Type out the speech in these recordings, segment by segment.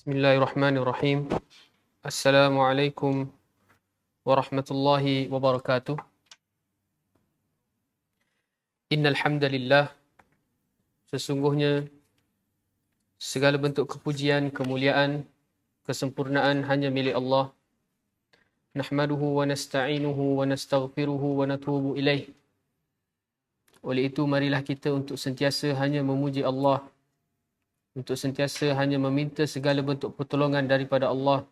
Bismillahirrahmanirrahim. Assalamualaikum warahmatullahi wabarakatuh. Innal hamdalillah, sesungguhnya segala bentuk kepujian, kemuliaan, kesempurnaan hanya milik Allah. Nahmaduhu wa nasta'inuhu wa nastaghfiruhu wa natubu ilaih. Oleh itu marilah kita untuk sentiasa hanya memuji Allah, untuk sentiasa hanya meminta segala bentuk pertolongan daripada Allah,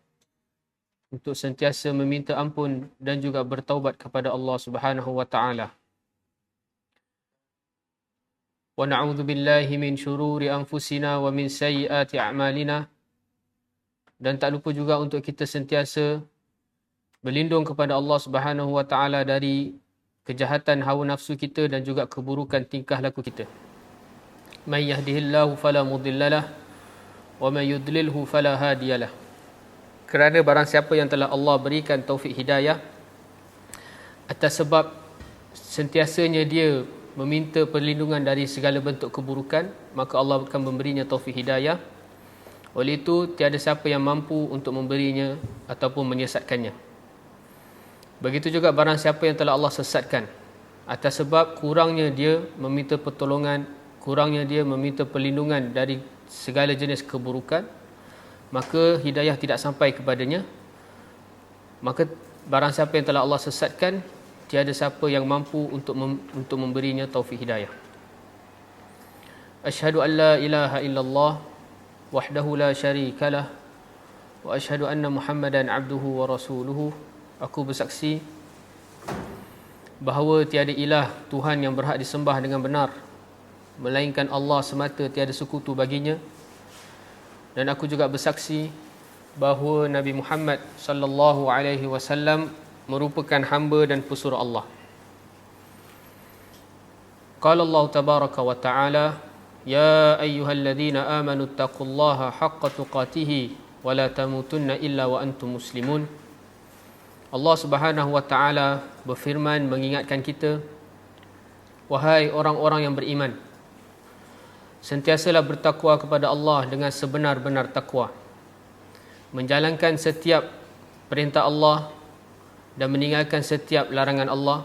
untuk sentiasa meminta ampun dan juga bertaubat kepada Allah Subhanahu wa taala. Wa na'udzu billahi min syururi anfusina wa min sayyiati a'malina. Dan tak lupa juga untuk kita sentiasa berlindung kepada Allah Subhanahu wa taala dari kejahatan hawa nafsu kita dan juga keburukan tingkah laku kita. Man yahdihillahu fala mudhillalah wa man yudlilhu fala hadiyalah. Kerana barang siapa yang telah Allah berikan taufik hidayah atas sebab sentiasanya dia meminta perlindungan dari segala bentuk keburukan, maka Allah akan memberinya taufik hidayah. Oleh itu tiada siapa yang mampu untuk memberinya ataupun menyesatkannya. Begitu juga barang siapa yang telah Allah sesatkan atas sebab kurangnya dia meminta pertolongan, kurangnya dia meminta perlindungan dari segala jenis keburukan, maka hidayah tidak sampai kepadanya. Maka barang siapa yang telah Allah sesatkan, tiada siapa yang mampu untuk memberinya taufik hidayah. Asyhadu an la ilaha illallah wahdahu la syarikalah wa asyhadu anna Muhammadan abduhu wa rasuluhu. Aku bersaksi bahawa tiada ilah Tuhan yang berhak disembah dengan benar melainkan Allah semata, tiada sekutu baginya. Dan aku juga bersaksi bahawa Nabi Muhammad sallallahu alaihi wasallam merupakan hamba dan pesuruh Allah. Qala Allah tabaraka wa taala, ya ayyuhalladzina amanu taqullaha haqqa tuqatih wa la tamutunna illa wa antum muslimun. Allah Subhanahu wa taala berfirman mengingatkan kita, wahai orang-orang yang beriman, sentiasalah bertakwa kepada Allah dengan sebenar-benar takwa, menjalankan setiap perintah Allah dan meninggalkan setiap larangan Allah,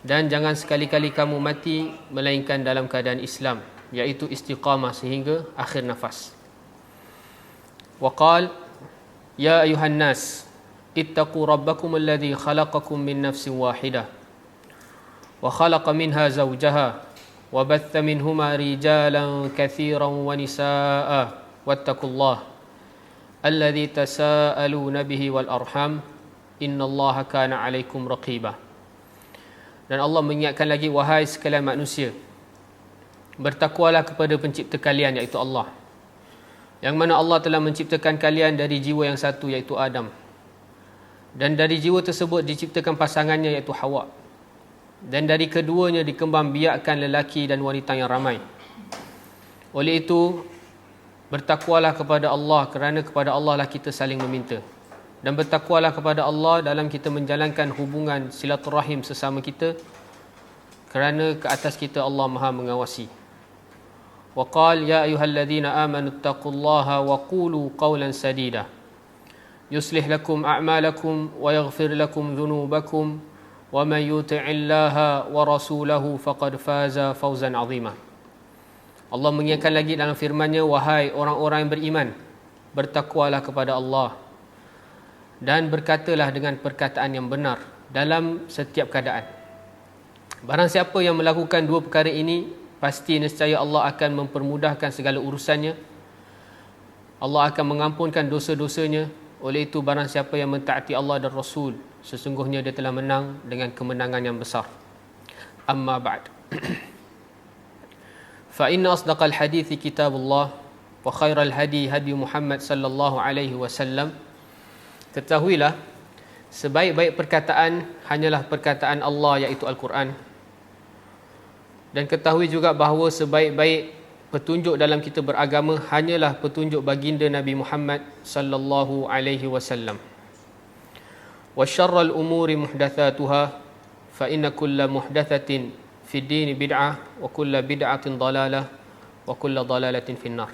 dan jangan sekali-kali kamu mati melainkan dalam keadaan Islam, iaitu istiqamah sehingga akhir nafas. Wa qala ya ayuhan nas ittaqu rabbakum alladhi khalaqakum min nafsin wahidah wa khalaqa minha zawjaha وَبَثَّ مِنْهُمَا رِجَالًا كَثِيرًا وَنِسَاءً وَاتَّقُوا اللَّهَ الَّذِي تَسَاءَلُونَ بِهِ وَالْأَرْحَامَ إِنَّ اللَّهَ كَانَ عَلَيْكُمْ رَقِيبًا. Dan Allah mengingatkan lagi, wahai sekalian manusia, bertakwalah kepada pencipta kalian, iaitu Allah, yang mana Allah telah menciptakan kalian dari jiwa yang satu, iaitu Adam, dan dari jiwa tersebut diciptakan pasangannya, iaitu Hawa, dan dari keduanya dikembangbiakkan lelaki dan wanita yang ramai. Oleh itu bertakwalah kepada Allah, kerana kepada Allah lah kita saling meminta, dan bertakwalah kepada Allah dalam kita menjalankan hubungan silaturahim sesama kita, kerana ke atas kita Allah Maha mengawasi. Wa qala ya ayyuhalladzina amanu taqullaha wa qulu qawlan sadida yuslih lakum a'malakum wa yaghfir lakum dhunubakum wa man yuti'illaha wa rasulahu faqad faza fawzan 'azima. Allah mengingatkan lagi dalam firman-Nya, wahai orang-orang yang beriman, bertakwalah kepada Allah dan berkatalah dengan perkataan yang benar dalam setiap keadaan. Barang siapa yang melakukan dua perkara ini, pasti nescaya Allah akan mempermudahkan segala urusannya. Allah akan mengampunkan dosa-dosanya. Oleh itu barang siapa yang mentaati Allah dan Rasul, sesungguhnya dia telah menang dengan kemenangan yang besar. Amma ba'd. Fa inna asdaqal hadithi kitabullah wa khairal hadi hadi Muhammad sallallahu alaihi wasallam. Ketahuilah, sebaik-baik perkataan hanyalah perkataan Allah, iaitu Al-Quran. Dan ketahui juga bahawa sebaik-baik petunjuk dalam kita beragama hanyalah petunjuk baginda Nabi Muhammad sallallahu alaihi wasallam. Wa syarrul umuri muhdatsatuha fa inna kulla muhdatsatin fid din bid'ah wa kulla bid'atin dalalah wa kulla dalalatin finnar.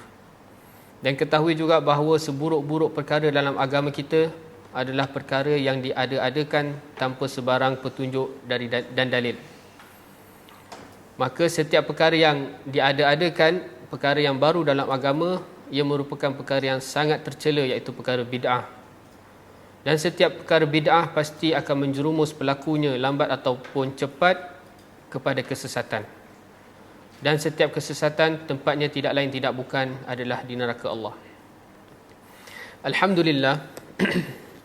Dan ketahui juga bahawa seburuk-buruk perkara dalam agama kita adalah perkara yang diada-adakan tanpa sebarang petunjuk dan dalil. Maka setiap perkara yang diada-adakan, perkara yang baru dalam agama, ia merupakan perkara yang sangat tercela, iaitu perkara bid'ah. Dan setiap perkara bid'ah pasti akan menjerumus pelakunya lambat ataupun cepat kepada kesesatan. Dan setiap kesesatan tempatnya tidak lain tidak bukan adalah di neraka Allah. Alhamdulillah.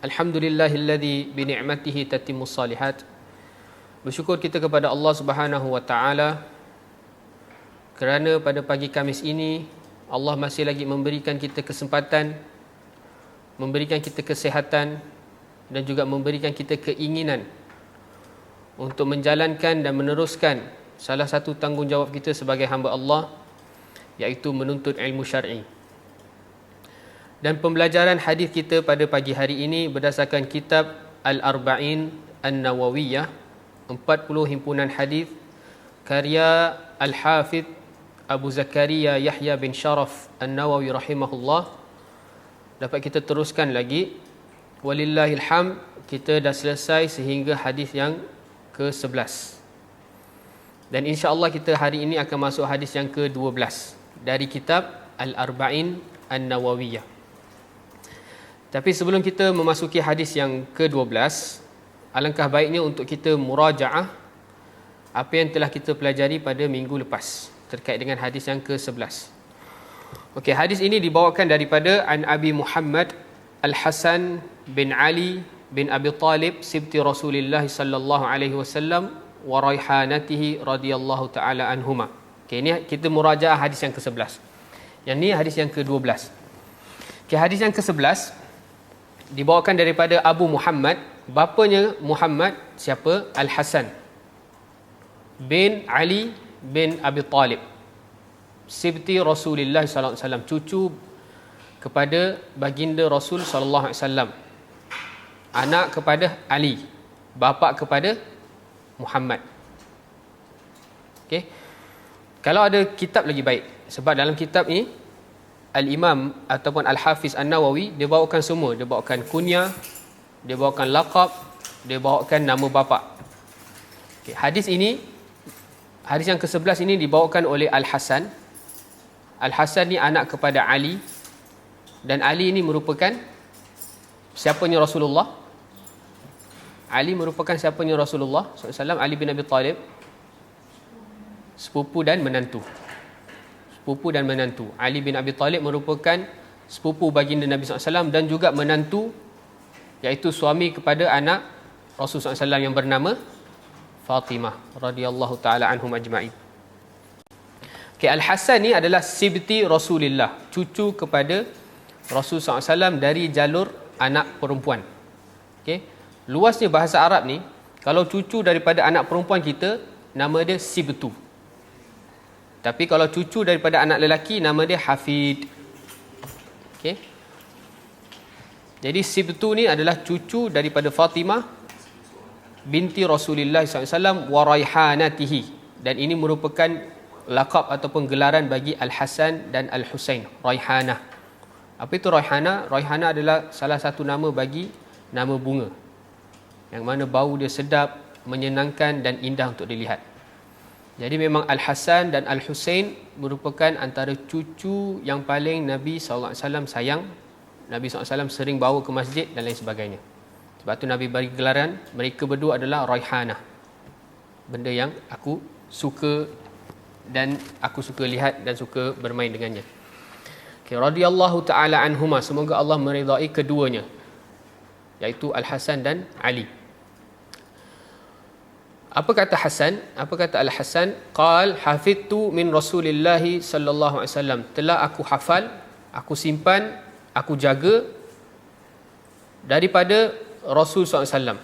Alhamdulillahilladzi bi ni'matihi tatimmus salihat. Bersyukur kita kepada Allah Subhanahu wa taala kerana pada pagi Khamis ini Allah masih lagi memberikan kita kesempatan, memberikan kita kesihatan dan juga memberikan kita keinginan untuk menjalankan dan meneruskan salah satu tanggungjawab kita sebagai hamba Allah, iaitu menuntut ilmu syar'i. Dan pembelajaran hadis kita pada pagi hari ini berdasarkan kitab Al-Arba'in An-Nawawiyah, 40 himpunan hadis karya Al-Hafidh Abu Zakaria Yahya bin Sharaf An-Nawawi rahimahullah. Dapat kita teruskan lagi. Walillahil hamd, kita dah selesai sehingga hadis yang ke-11. Dan insya-Allah kita hari ini akan masuk hadis yang ke-12 dari kitab Al-Arba'in An-Nawawiyah. Tapi sebelum kita memasuki hadis yang ke-12, alangkah baiknya untuk kita murajaah apa yang telah kita pelajari pada minggu lepas terkait dengan hadis yang ke-11. Okey, hadis ini dibawakan daripada An Abi Muhammad Al-Hasan bin Ali bin Abi Talib sibti Rasulullah sallallahu alaihi wasallam wa raihanatihi radhiyallahu taala anhuma. Okey, ini kita murajaah hadis yang ke-11. Yang ni hadis yang ke-12. Okey, hadis yang ke-11 dibawakan daripada Abu Muhammad, bapanya Muhammad siapa? Al-Hasan bin Ali bin Abi Talib, sibti Rasulullah sallallahu alaihi wasallam, cucu kepada baginda Rasul sallallahu alaihi wasallam, anak kepada Ali, bapa kepada Muhammad. Okey. Kalau ada kitab lagi baik, sebab dalam kitab ni Al-Imam ataupun Al-Hafiz An-Nawawi dia bawakan semua, dia bawakan kunyah, dia bawakan laqab, dia bawakan nama bapa. Okey, hadis yang ke-11 ini dibawakan oleh Al-Hasan. Al-Hasan ni anak kepada Ali, dan Ali ini merupakan siapanya Rasulullah? Ali merupakan siapanya Rasulullah SAW? Ali bin Abi Talib, sepupu dan menantu. Sepupu dan menantu. Ali bin Abi Talib merupakan sepupu baginda Nabi SAW dan juga menantu, iaitu suami kepada anak Rasul SAW yang bernama Fatimah radhiyallahu taala anhum ajma'in. Okey, Al-Hasan ni adalah sibti Rasulillah, cucu kepada Rasul SAW dari jalur anak perempuan. Okey, luasnya bahasa Arab ni, kalau cucu daripada anak perempuan kita, nama dia sibtu. Tapi kalau cucu daripada anak lelaki, nama dia hafid. Okey. Jadi sibtu ni adalah cucu daripada Fatimah binti Rasulullah SAW wa raihanatihi, dan ini merupakan laqab ataupun gelaran bagi Al-Hasan dan Al-Husain, Raihanah. Apa itu Raihanah? Raihanah adalah salah satu nama bagi nama bunga, yang mana bau dia sedap, menyenangkan dan indah untuk dilihat. Jadi memang Al-Hasan dan Al-Husain merupakan antara cucu yang paling Nabi SAW sayang. Nabi SAW sering bawa ke masjid dan lain sebagainya. Sebab tu Nabi bagi gelaran mereka berdua adalah Raihanah, benda yang aku suka dan aku suka lihat dan suka bermain dengannya. Okay, radhiyallahu taala anhuma, semoga Allah meridai keduanya, iaitu Al-Hasan dan Ali. Apa kata Hasan? Apa kata Al-Hasan? Qal hafidtu min Rasulillah sallallahu alaihi wasallam, telah aku hafal, aku simpan, aku jaga daripada Rasul SAW.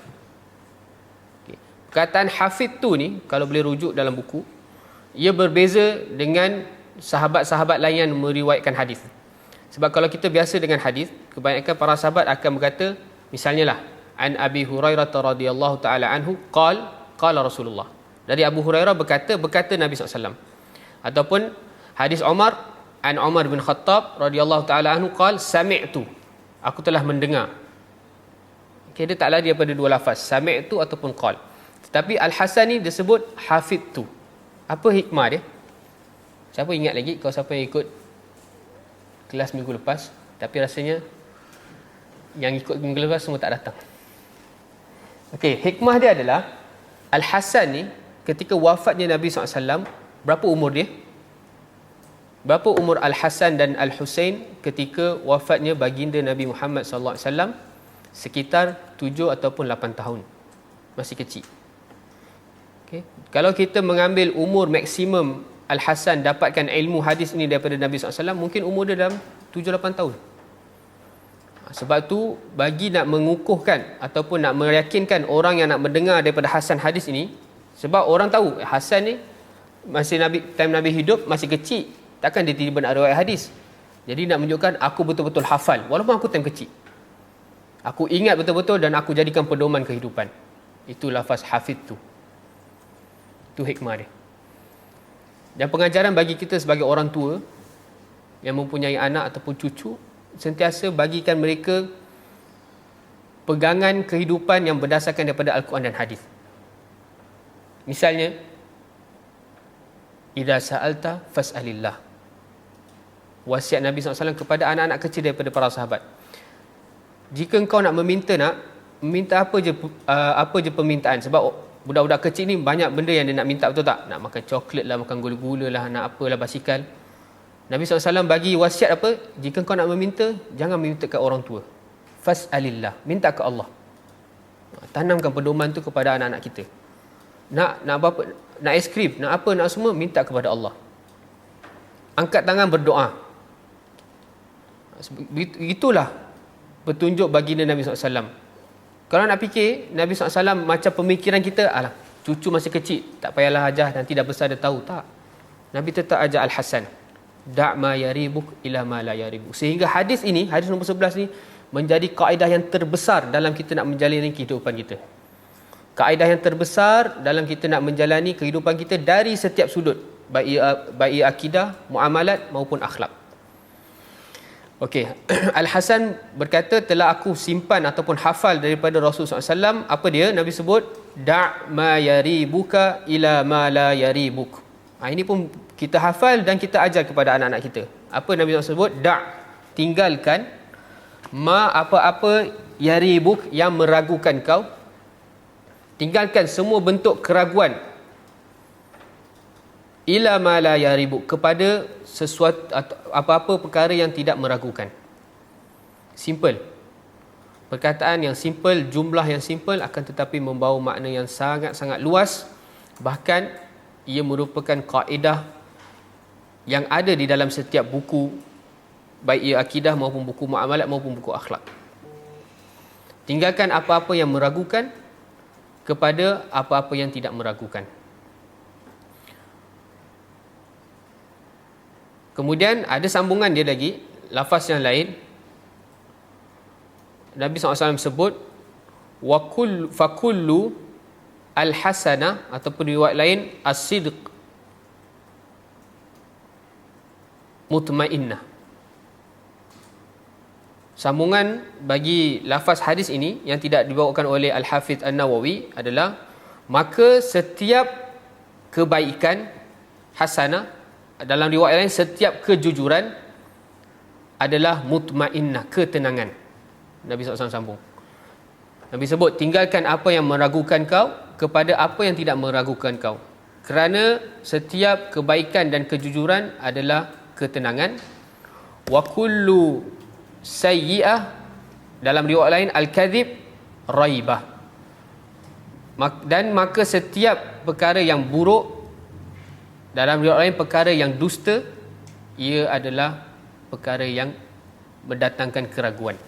Okay. Perkataan hafidtu ni, kalau boleh rujuk dalam buku, ia berbeza dengan sahabat-sahabat lain yang meriwayatkan hadis. Sebab kalau kita biasa dengan hadis, kebanyakan para sahabat akan berkata, misalnya lah, an Abi Hurairah radhiyallahu taala anhu qala Rasulullah. Dari Abu Hurairah berkata Nabi SAW. Ataupun hadis Umar, an Umar bin Khattab radhiyallahu taala anhu qala sami'tu, aku telah mendengar. Okay, dia tak lari daripada dua lafaz, sami'tu ataupun qala. Tetapi Al-Hasan ni disebut hafidtu. Apa hikmah dia? Siapa ingat lagi? Kalau siapa yang ikut kelas minggu lepas, tapi rasanya yang ikut minggu lepas semua tak datang. Okey, hikmah dia adalah Al-Hasan ni ketika wafatnya Nabi SAW, berapa umur dia? Berapa umur Al-Hasan dan Al-Husain ketika wafatnya baginda Nabi Muhammad SAW? Sekitar 7 ataupun 8 tahun. Masih kecil. Okay. Kalau kita mengambil umur maksimum Al-Hasan dapatkan ilmu hadis ini daripada Nabi SAW, mungkin umur dia dalam 7-8 tahun. Sebab tu bagi nak mengukuhkan ataupun nak meyakinkan orang yang nak mendengar daripada Hasan hadis ini, sebab orang tahu Hasan ni masih time Nabi hidup, masih kecil, takkan dia tiba-tiba nak riwayat hadis. Jadi nak menunjukkan aku betul-betul hafal walaupun aku time kecil. Aku ingat betul-betul dan aku jadikan pedoman kehidupan. Itu lafaz hafid tu. Itu hikmah dia. Dan pengajaran bagi kita sebagai orang tua yang mempunyai anak ataupun cucu, sentiasa bagikan mereka pegangan kehidupan yang berdasarkan daripada Al-Quran dan hadis. Misalnya, idza sa'alta fas'alillah. Wasiat Nabi SAW kepada anak-anak kecil daripada para sahabat. Jika engkau nak meminta apa je permintaan, sebab budak-budak kecil ni banyak benda yang dia nak minta, betul tak? Nak makan coklat lah, makan gula-gula lah, nak apalah, basikal. Nabi SAW bagi wasiat apa? Jika kau nak meminta, jangan meminta ke orang tua. Fas'alillah, minta ke Allah. Tanamkan pedoman tu kepada anak-anak kita. Nak apa? Nak es krim, nak apa, nak semua, minta kepada Allah. Angkat tangan berdoa. Itulah petunjuk baginda Nabi SAW. Kalau nak fikir, Nabi SAW macam pemikiran kita, alah, cucu masih kecil, tak payahlah ajar, nanti dah besar dah tahu. Tak. Nabi tetap ajar Al-Hasan. Da' ma yaribuk ila ma la yaribuk. Sehingga hadis ini, hadis nombor 11 ni, menjadi kaedah yang terbesar dalam kita nak menjalani kehidupan kita. Kaedah yang terbesar dalam kita nak menjalani kehidupan kita dari setiap sudut. Baik akidah, muamalat maupun akhlak. Okey, Al-Hasan berkata, telah aku simpan ataupun hafal daripada Rasulullah SAW. Apa dia? Nabi sebut, da' ma yaribuka ila ma la yaribuk. Ini pun kita hafal dan kita ajar kepada anak-anak kita. Apa Nabi SAW sebut? Da', tinggalkan ma apa-apa yaribuk yang meragukan kau. Tinggalkan semua bentuk keraguan. Ila ma la yaribuk, kepada sesuatu atau apa-apa perkara yang tidak meragukan. Simple. Perkataan yang simple, jumlah yang simple, akan tetapi membawa makna yang sangat-sangat luas. Bahkan ia merupakan kaedah yang ada di dalam setiap buku, baik ia akidah maupun buku muamalat maupun buku akhlak. Tinggalkan apa-apa yang meragukan kepada apa-apa yang tidak meragukan. Kemudian ada sambungan dia lagi, lafaz yang lain. Nabi SAW sebut fakullu al-hasana, ataupun riwayat lain as-sidq mutmainnah. Sambungan bagi lafaz hadis ini yang tidak dibawakan oleh Al-Hafidh An-Nawawi adalah, maka setiap kebaikan hasanah, dalam riwayat lain setiap kejujuran adalah mutmainnah, ketenangan. Nabi SAW sambung. Nabi sebut, tinggalkan apa yang meragukan kau kepada apa yang tidak meragukan kau. Kerana setiap kebaikan dan kejujuran adalah ketenangan. Wa kullu sayyi'ah, dalam riwayat lain al-kadhib raibah. Dan maka setiap perkara yang buruk, dalam riwayat lain perkara yang dusta, ia adalah perkara yang mendatangkan keraguan.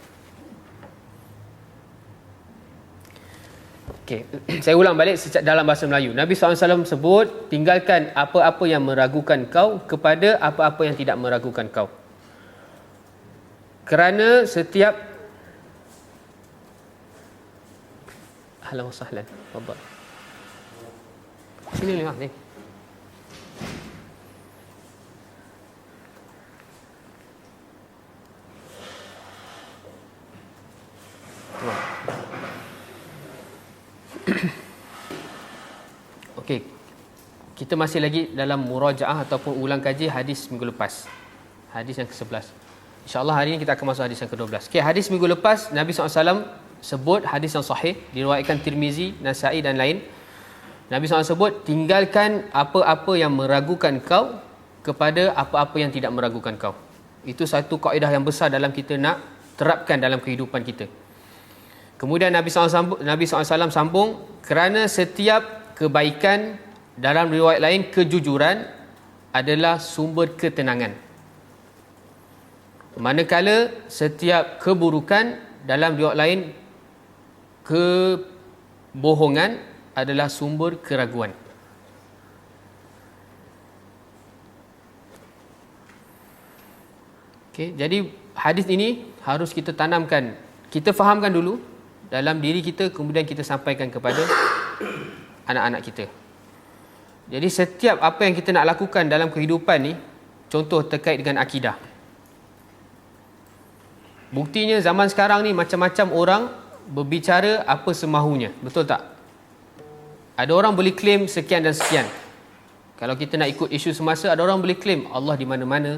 Okey, saya ulang balik dalam bahasa Melayu. Nabi SAW sebut, tinggalkan apa-apa yang meragukan kau kepada apa-apa yang tidak meragukan kau. Kerana setiap ahlan wa sahlan. Tafadhal. Sini ni. Okey. Kita masih lagi dalam murajaah ataupun ulang kaji hadis minggu lepas. Hadis yang ke-11. InsyaAllah hari ini kita akan masuk hadis yang ke-12. Okey, hadis minggu lepas Nabi SAW sebut hadis yang sahih, diriwayatkan Tirmizi, Nasa'i dan lain. Nabi SAW sebut, tinggalkan apa-apa yang meragukan kau kepada apa-apa yang tidak meragukan kau. Itu satu kaedah yang besar dalam kita nak terapkan dalam kehidupan kita. Kemudian Nabi SAW sambung, kerana setiap kebaikan, dalam riwayat lain kejujuran, adalah sumber ketenangan. Manakala setiap keburukan, dalam riwayat lain kebohongan, adalah sumber keraguan. Okay, jadi hadis ini harus kita tanamkan, kita fahamkan dulu dalam diri kita, kemudian kita sampaikan kepada anak-anak kita. Jadi setiap apa yang kita nak lakukan dalam kehidupan ni, contoh terkait dengan akidah. Buktinya zaman sekarang ni macam-macam orang berbicara apa semahunya, betul tak? Ada orang boleh claim sekian dan sekian. Kalau kita nak ikut isu semasa, ada orang boleh claim Allah di mana-mana,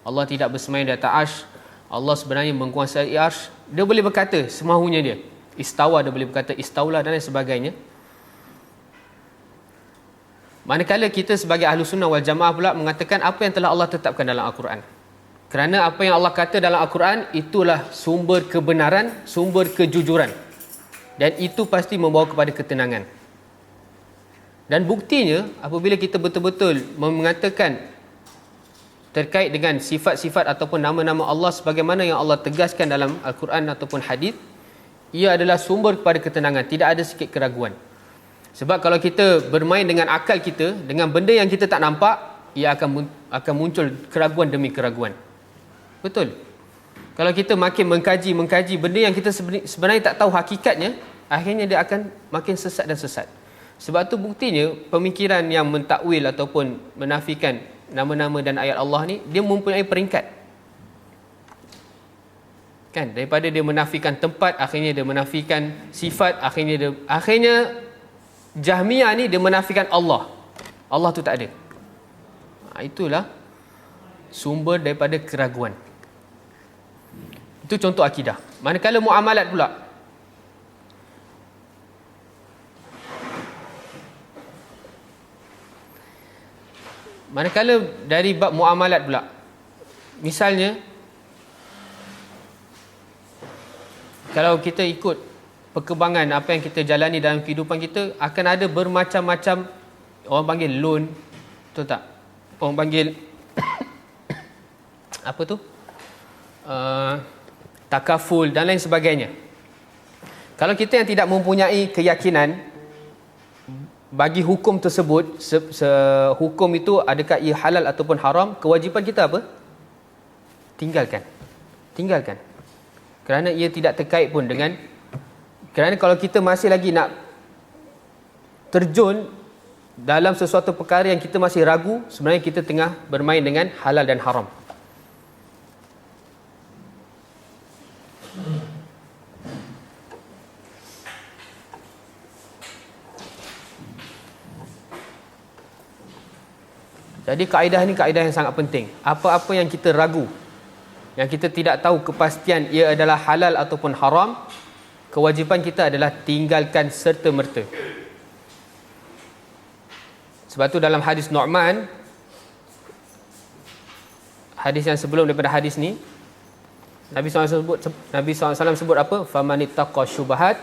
Allah tidak bersemayam di atas arsh, Allah sebenarnya menguasai arsh. Dia boleh berkata semahunya dia. Istawa, dia boleh berkata istaulah dan lain sebagainya. Manakala kita sebagai ahlu sunnah wal jamaah pula mengatakan apa yang telah Allah tetapkan dalam Al-Quran. Kerana apa yang Allah kata dalam Al-Quran, itulah sumber kebenaran, sumber kejujuran. Dan itu pasti membawa kepada ketenangan. Dan buktinya, apabila kita betul-betul mengatakan terkait dengan sifat-sifat ataupun nama-nama Allah sebagaimana yang Allah tegaskan dalam Al-Quran ataupun hadis, ia adalah sumber kepada ketenangan, tidak ada sikit keraguan. Sebab kalau kita bermain dengan akal kita, dengan benda yang kita tak nampak, ia akan muncul keraguan demi keraguan. Betul. Kalau kita makin mengkaji benda yang kita sebenarnya tak tahu hakikatnya, akhirnya dia akan makin sesat dan sesat. Sebab tu buktinya pemikiran yang mentakwil ataupun menafikan nama-nama dan ayat Allah ni, dia mempunyai peringkat. Kan, daripada dia menafikan tempat, akhirnya dia menafikan sifat, akhirnya Jahmiyah ni dia menafikan Allah. Allah tu tak ada. Itulah sumber daripada keraguan. Itu contoh akidah. Manakala muamalat pula, manakala dari bab muamalat pula, misalnya kalau kita ikut perkembangan apa yang kita jalani dalam kehidupan kita, akan ada bermacam-macam, orang panggil loan, betul tak? Orang panggil apa tu? Takaful dan lain sebagainya. Kalau kita yang tidak mempunyai keyakinan bagi hukum tersebut, hukum itu adakah ia halal ataupun haram, kewajipan kita apa? Tinggalkan. Kerana ia tidak terkait pun dengan, kerana kalau kita masih lagi nak terjun dalam sesuatu perkara yang kita masih ragu, sebenarnya kita tengah bermain dengan halal dan haram. Jadi kaedah ni kaedah yang sangat penting. Apa-apa yang kita ragu, yang kita tidak tahu kepastian ia adalah halal ataupun haram, kewajipan kita adalah tinggalkan serta-merta. Sebab tu dalam hadis Nu'man, hadis yang sebelum daripada hadis ni, Nabi SAW sebut apa? Famanittaqa syubahat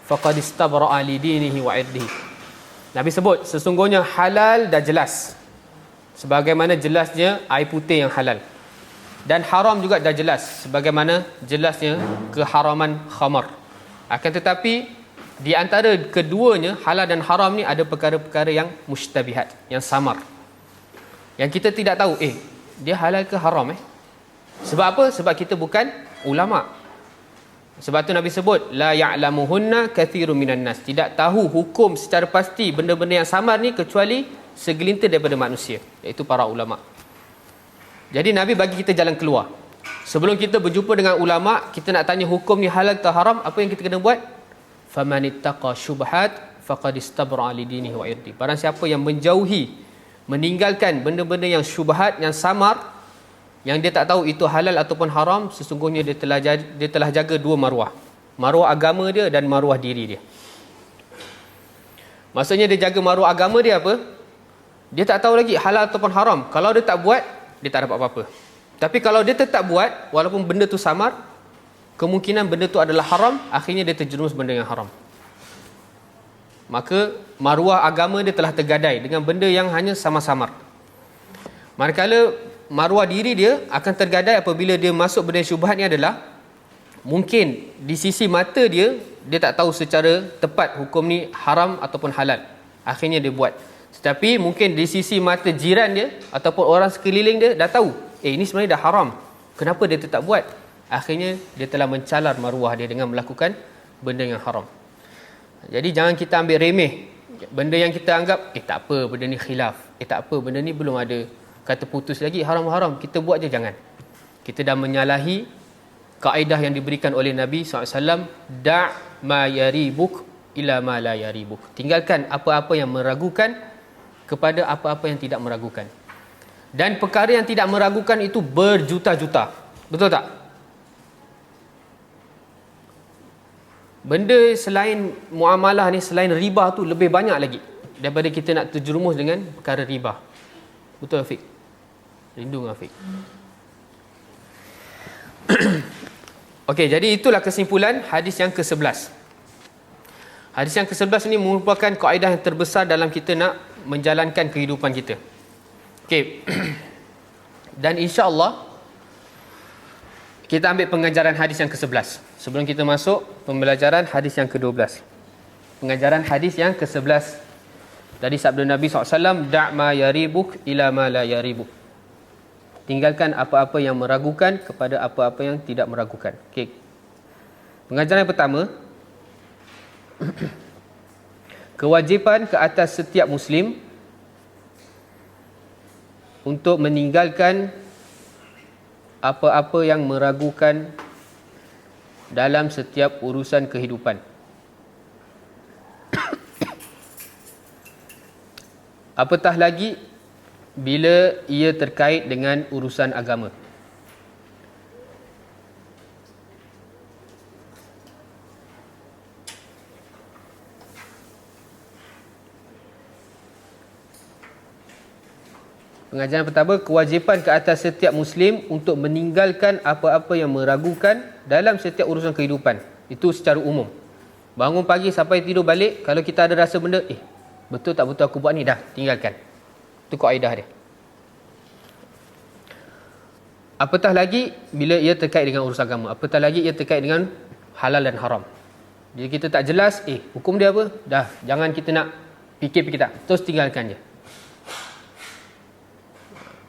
faqad istabra'a li dinihi wa 'irdihi. Nabi sebut sesungguhnya halal dah jelas, sebagaimana jelasnya air putih yang halal, dan haram juga dah jelas, sebagaimana jelasnya keharaman khamar. Akan tetapi di antara keduanya, halal dan haram ni, ada perkara-perkara yang mushtabihat, yang samar, yang kita tidak tahu dia halal ke haram. Sebab apa? Sebab kita bukan ulama. Sebab tu Nabi sebut la ya'lamuhunna katsirun minan nas, tidak tahu hukum secara pasti benda-benda yang samar ni kecuali segelintir daripada manusia, iaitu para ulama. Jadi Nabi bagi kita jalan keluar. Sebelum kita berjumpa dengan ulama, kita nak tanya hukum ni halal atau haram, apa yang kita kena buat? Famanittaqa syubhat faqad istabra li dinihi wa irdi. Barang siapa yang menjauhi, meninggalkan benda-benda yang syubhat, yang samar, yang dia tak tahu itu halal ataupun haram, sesungguhnya dia telah jaga dua maruah. Maruah agama dia dan maruah diri dia. Maksudnya dia jaga maruah agama dia apa? Dia tak tahu lagi halal ataupun haram. Kalau dia tak buat, dia tak dapat apa-apa. Tapi kalau dia tetap buat, walaupun benda tu samar, kemungkinan benda tu adalah haram, akhirnya dia terjerumus benda yang haram. Maka maruah agama dia telah tergadai dengan benda yang hanya samar-samar. Manakala maruah diri dia akan tergadai apabila dia masuk benda syubhat ni adalah, mungkin di sisi mata dia tak tahu secara tepat hukum ni haram ataupun halal. Akhirnya dia buat. Tetapi mungkin di sisi mata jiran dia ataupun orang sekeliling dia dah tahu, ini sebenarnya dah haram. Kenapa dia tetap buat? Akhirnya dia telah mencalar maruah dia dengan melakukan benda yang haram. Jadi jangan kita ambil remeh benda yang kita anggap, tak apa benda ni khilaf, tak apa benda ni belum ada kata putus lagi, haram-haram, kita buat je. Jangan. Kita dah menyalahi kaedah yang diberikan oleh Nabi SAW, da' ma yaribuk ila ma la yaribuk. Tinggalkan apa-apa yang meragukan kepada apa-apa yang tidak meragukan. Dan perkara yang tidak meragukan itu berjuta-juta. Betul tak? Benda selain muamalah ni, selain riba tu lebih banyak lagi daripada kita nak terjerumus dengan perkara riba. Betul Afiq? Rindu dengan Afiq. Okey, jadi itulah kesimpulan hadis yang ke-11. Hadis yang ke-11 ini merupakan kaedah yang terbesar dalam kita nak menjalankan kehidupan kita. Okey. Dan insya-Allah kita ambil pengajaran hadis yang ke-11 sebelum kita masuk pembelajaran hadis yang ke-12. Pengajaran hadis yang ke-11 dari sabda Nabi SAW, da' ma yaribuk ila ma la yaribuk. Tinggalkan apa-apa yang meragukan kepada apa-apa yang tidak meragukan. Okey. Pengajaran yang pertama, kewajipan ke atas setiap Muslim untuk meninggalkan apa-apa yang meragukan dalam setiap urusan kehidupan. Apatah lagi bila ia terkait dengan urusan agama. Pengajaran pertama, kewajipan ke atas setiap Muslim untuk meninggalkan apa-apa yang meragukan dalam setiap urusan kehidupan. Itu secara umum. Bangun pagi sampai tidur balik, kalau kita ada rasa benda, betul tak betul aku buat ni, dah tinggalkan. Itu kaedah dia. Apatah lagi bila ia terkait dengan urusan agama. Apatah lagi ia terkait dengan halal dan haram. Jadi kita tak jelas, hukum dia apa? Dah, jangan kita nak fikir-fikir tak. Terus tinggalkan je.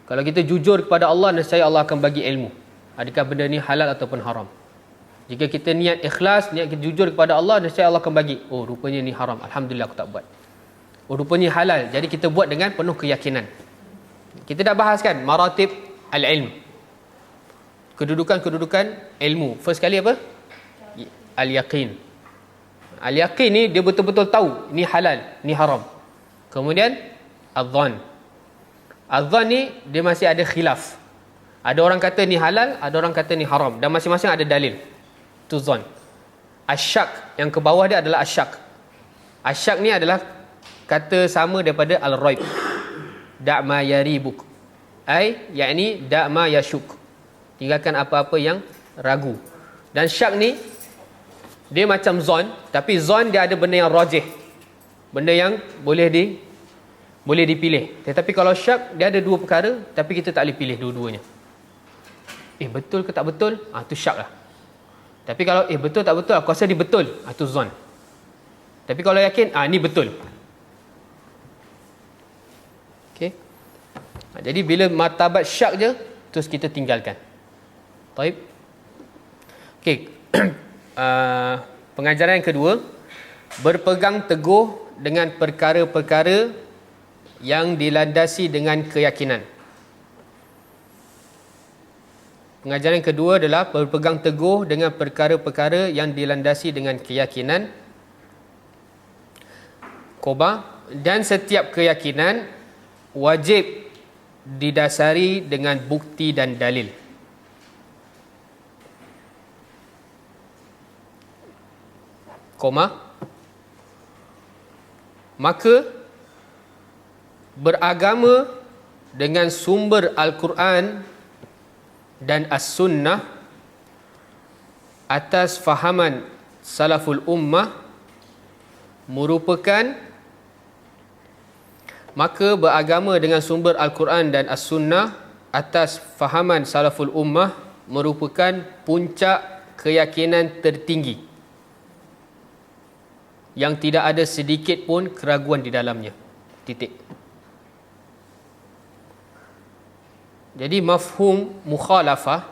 Kalau kita jujur kepada Allah, nescaya Allah akan bagi ilmu. Adakah benda ni halal ataupun haram. Jika kita niat ikhlas, niat kita jujur kepada Allah, nescaya Allah akan bagi. Oh, rupanya ni haram. Alhamdulillah aku tak buat. Oh, rupanya halal. Jadi kita buat dengan penuh keyakinan. Kita dah bahas kan maratib al-ilm. Kedudukan-kedudukan ilmu. First kali apa? Al-yaqin. Al-yaqin ni dia betul-betul tahu ni halal, ni haram. Kemudian adh-dhann. Adh-dhann ni dia masih ada khilaf. Ada orang kata ni halal, ada orang kata ni haram, dan masing-masing ada dalil. Itu dhann. Asyak, yang ke bawah dia adalah asyak. Asyak ni adalah kata sama daripada al-raib. Da' ma yaribuk. Yakni da' ma yashuk. Tinggalkan apa-apa yang ragu. Dan syak ni dia macam zon, tapi zon dia ada benda yang rajih. Benda yang boleh dipilih. Tetapi kalau syak dia ada dua perkara, tapi kita tak boleh pilih dua-duanya. Betul ke tak betul? Itu syak lah. Tapi kalau betul tak betul, aku rasa dia betul. Itu zon. Tapi kalau yakin, ni betul. Okey. Jadi bila martabat syak je, terus kita tinggalkan. Baik. Okey. Pengajaran yang kedua, berpegang teguh dengan perkara-perkara yang dilandasi dengan keyakinan. Pengajaran yang kedua adalah berpegang teguh dengan perkara-perkara yang dilandasi dengan keyakinan. dan setiap keyakinan wajib didasari dengan bukti dan dalil. Maka beragama dengan sumber Al-Quran dan As-Sunnah atas fahaman salaful ummah merupakan maka beragama dengan sumber Al-Quran dan As-Sunnah atas fahaman salaful ummah merupakan puncak keyakinan tertinggi yang tidak ada sedikit pun keraguan di dalamnya. Titik. Jadi mafhum mukhalafah,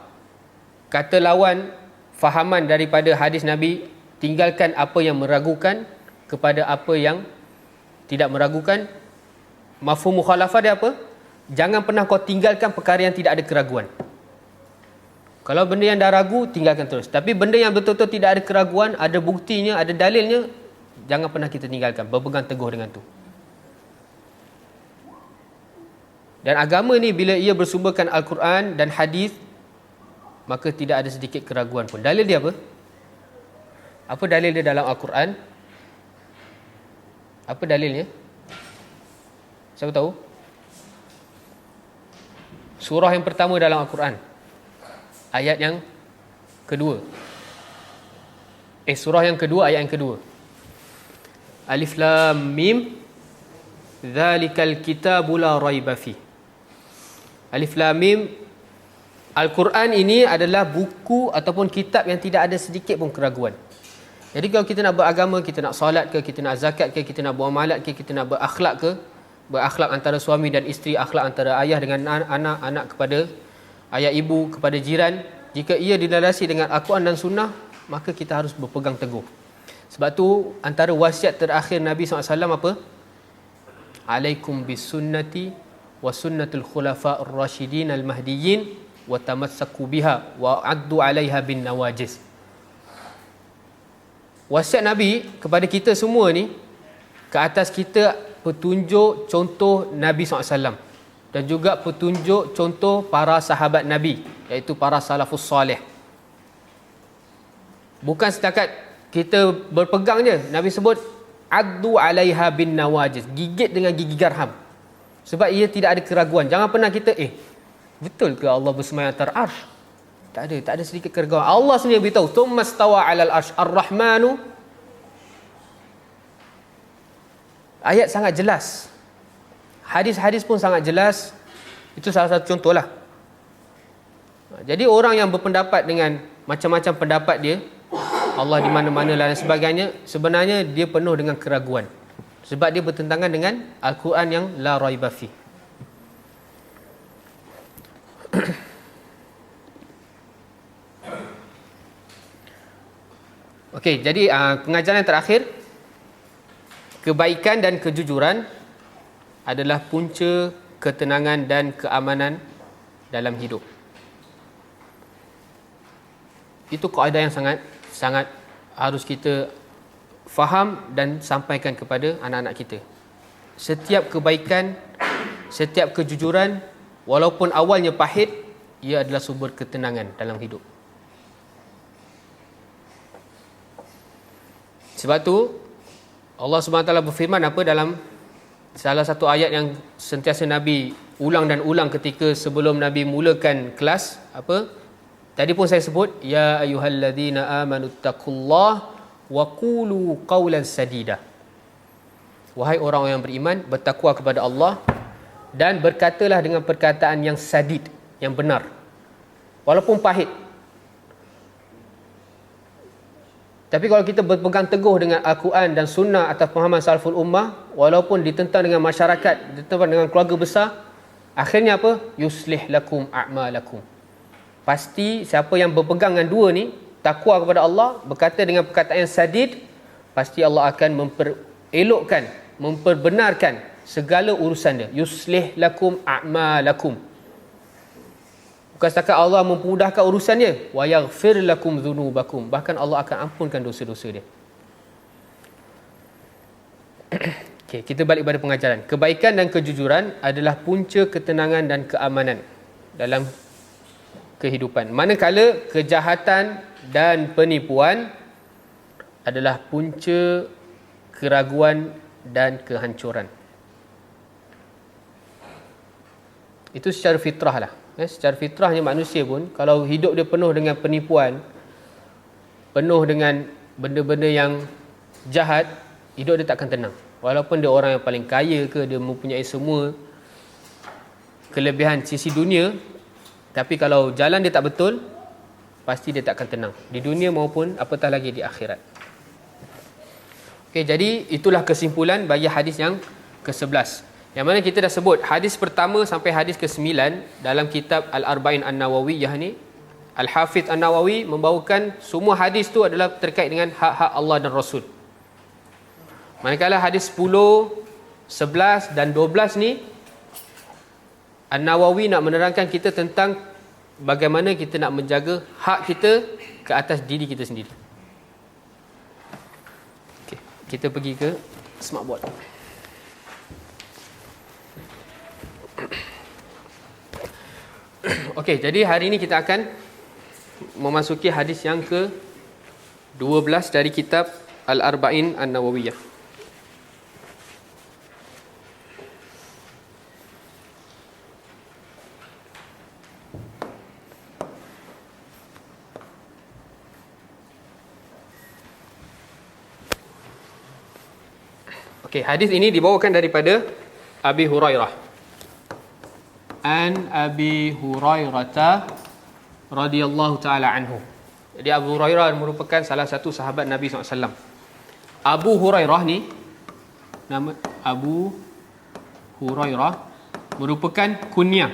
kata lawan fahaman daripada hadis Nabi, tinggalkan apa yang meragukan kepada apa yang tidak meragukan. Mafhum mukhalafah dia apa? Jangan pernah kau tinggalkan perkara yang tidak ada keraguan. Kalau benda yang dah ragu, tinggalkan terus. Tapi benda yang betul-betul tidak ada keraguan, ada buktinya, ada dalilnya, jangan pernah kita tinggalkan. Berpegang teguh dengan tu. Dan agama ni bila ia bersumberkan Al-Quran dan hadis, maka tidak ada sedikit keraguan pun. Dalil dia apa? Apa dalil dia dalam Al-Quran? Apa dalilnya? Siapa tahu? Surah yang pertama dalam Al-Quran, ayat yang kedua. Surah yang kedua, ayat yang kedua. Alif Lam Mim, Dzalikal kitabu la raiba fi. Alif Lam Mim, Al-Quran ini adalah buku ataupun kitab yang tidak ada sedikit pun keraguan. Jadi kalau kita nak beragama, kita nak solat ke, kita nak zakat ke, kita nak beramalat ke, kita nak berakhlak ke, berakhlak antara suami dan isteri, akhlak antara ayah dengan anak, anak kepada ayah ibu, kepada jiran, jika ia dilandasi dengan Al-Quran dan Sunnah, maka kita harus berpegang teguh. Sebab tu antara wasiat terakhir Nabi SAW apa? Alaikum bisunnati wa sunnatul khulafa'ur rasyidin al-mahdiyyin wa tamassaku biha wa addu 'alaiha bin nawajiz. Wasiat Nabi kepada kita semua ni, ke atas kita petunjuk contoh Nabi SAW dan juga petunjuk contoh para sahabat Nabi, iaitu para salafus soleh. Bukan setakat kita berpegang je. Nabi sebut addu 'alaiha bin nawajiz, gigit dengan gigi garham. Sebab ia tidak ada keraguan. Jangan pernah kita betul ke Allah bersemayam atas arsh? Tak ada sedikit keraguan. Allah sendiri beritahu, "Tsumma stawa 'alal arsh ar-rahmanu." Ayat sangat jelas. Hadis-hadis pun sangat jelas. Itu salah satu contohlah. Jadi orang yang berpendapat dengan macam-macam pendapat dia, Allah di mana-mana dan sebagainya, sebenarnya dia penuh dengan keraguan. Sebab dia bertentangan dengan Al-Quran yang la raiba fi. Okey, jadi pengajaran yang terakhir, kebaikan dan kejujuran adalah punca ketenangan dan keamanan dalam hidup. Itu kaedah yang sangat harus kita faham dan sampaikan kepada anak-anak kita. Setiap kebaikan, setiap kejujuran, walaupun awalnya pahit, ia adalah sumber ketenangan dalam hidup. Sebab tu Allah SWT berfirman apa dalam salah satu ayat yang sentiasa Nabi ulang dan ulang ketika sebelum Nabi mulakan kelas, apa? Tadi pun saya sebut, ya ayyuhalladzina amanu taqullaha wa qulu qawlan sadida. Wahai orang yang beriman, bertakwa kepada Allah dan berkatalah dengan perkataan yang sadid, yang benar, walaupun pahit. Tapi kalau kita berpegang teguh dengan Al-Quran dan Sunnah atas pemahaman salaful ummah, walaupun ditentang dengan masyarakat, ditentang dengan keluarga besar, akhirnya apa? Yuslih lakum a'malakum. Pasti siapa yang berpegang dengan dua ni, takwa kepada Allah, berkata dengan perkataan yang sadid, pasti Allah akan memperelokkan, memperbenarkan segala urusan dia. Yuslih lakum a'malakum. Bukan setakat Allah memudahkan urusannya, wa yaghfir lakum dzunubakum, bahkan Allah akan ampunkan dosa-dosa dia. Okey, kita balik pada pengajaran. Kebaikan dan kejujuran adalah punca ketenangan dan keamanan dalam kehidupan. Manakala kejahatan dan penipuan adalah punca keraguan dan kehancuran. Itu secara fitrah lah. Secara fitrahnya manusia pun, kalau hidup dia penuh dengan penipuan, penuh dengan benda-benda yang jahat, hidup dia takkan tenang. Walaupun dia orang yang paling kaya ke, dia mempunyai semua kelebihan sisi dunia, tapi kalau jalan dia tak betul, pasti dia takkan tenang. Di dunia maupun apatah lagi di akhirat. Okey, jadi itulah kesimpulan bagi hadis yang ke-11. Yang mana kita dah sebut hadis pertama sampai hadis ke-9 dalam kitab Al-Arba'in An-Nawawiyah ni. Al-Hafidh An-Nawawi membawakan semua hadis tu adalah terkait dengan hak-hak Allah dan Rasul. Manakala hadis 10, 11 dan 12 ni, An-Nawawi nak menerangkan kita tentang bagaimana kita nak menjaga hak kita ke atas diri kita sendiri. Okay, kita pergi ke smartboard. Okey, jadi hari ini kita akan memasuki hadis yang ke-12 dari kitab Al-Arba'in An-Nawawiyah. Okey, hadis ini dibawakan daripada Abi Hurairah. An Abi Hurairah radhiyallahu taala anhu. Jadi Abu Hurairah merupakan salah satu sahabat Nabi SAW. Abu Hurairah ni, nama Abu Hurairah merupakan kunyah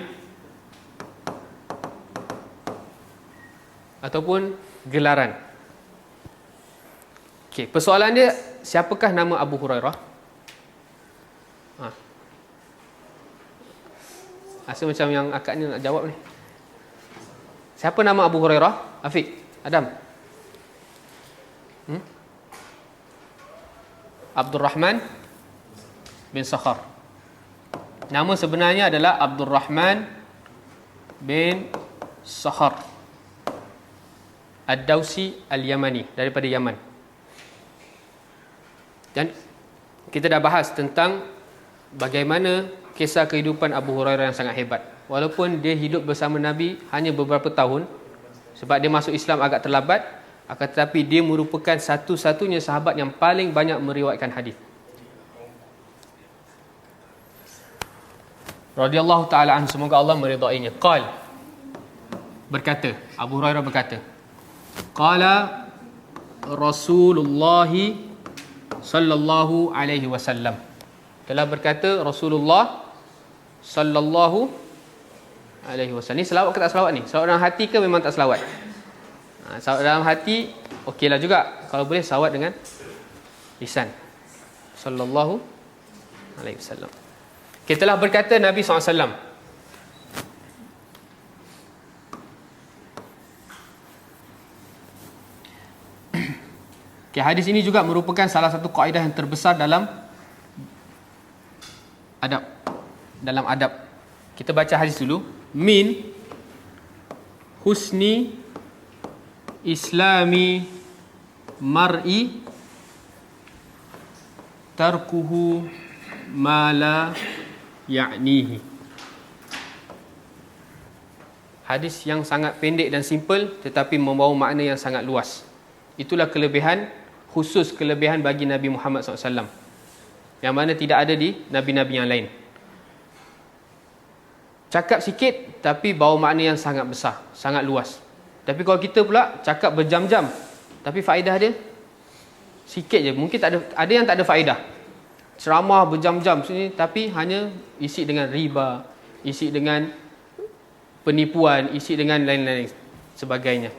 ataupun gelaran. Okey, persoalan dia, siapakah nama Abu Hurairah? Rasa macam yang akak ni nak jawab ni. Siapa nama Abu Hurairah? Afiq, Adam. Abdul Rahman bin Sakhar. Nama sebenarnya adalah Abdul Rahman bin Sakhar Ad-Dawsi Al-Yamani, daripada Yaman. Dan kita dah bahas tentang bagaimana kisah kehidupan Abu Hurairah yang sangat hebat. Walaupun dia hidup bersama Nabi hanya beberapa tahun, sebab dia masuk Islam agak terlambat, akan tetapi dia merupakan satu-satunya sahabat yang paling banyak meriwayatkan hadis. Radhiyallahu ta'ala anhu, semoga Allah meridainya. Berkata, Abu Hurairah berkata, Qala Rasulullah sallallahu alaihi wasallam. Telah berkata Rasulullah sallallahu alaihi wasallam. Ni selawat ke tak selawat ni? Selawat dalam hati ke memang tak selawat? Selawat dalam hati okeylah juga. Kalau boleh selawat dengan lisan. Sallallahu alaihi wasallam. Kita telah berkata Nabi SAW. Okay, hadis ini juga merupakan salah satu kaedah yang terbesar dalam adab. Kita baca hadis dulu. Min husni islami mar'i tarkuhu ma la ya'nihi. Hadis yang sangat pendek dan simple tetapi membawa makna yang sangat luas. Itulah kelebihan bagi Nabi Muhammad SAW, yang mana tidak ada di Nabi-Nabi yang lain. Cakap sikit tapi bawa makna yang sangat besar, sangat luas. Tapi kalau kita pula cakap berjam-jam tapi faedah dia sikit je. Mungkin ada yang tak ada faedah. Ceramah berjam-jam sini tapi hanya isi dengan riba, isi dengan penipuan, isi dengan lain-lain sebagainya.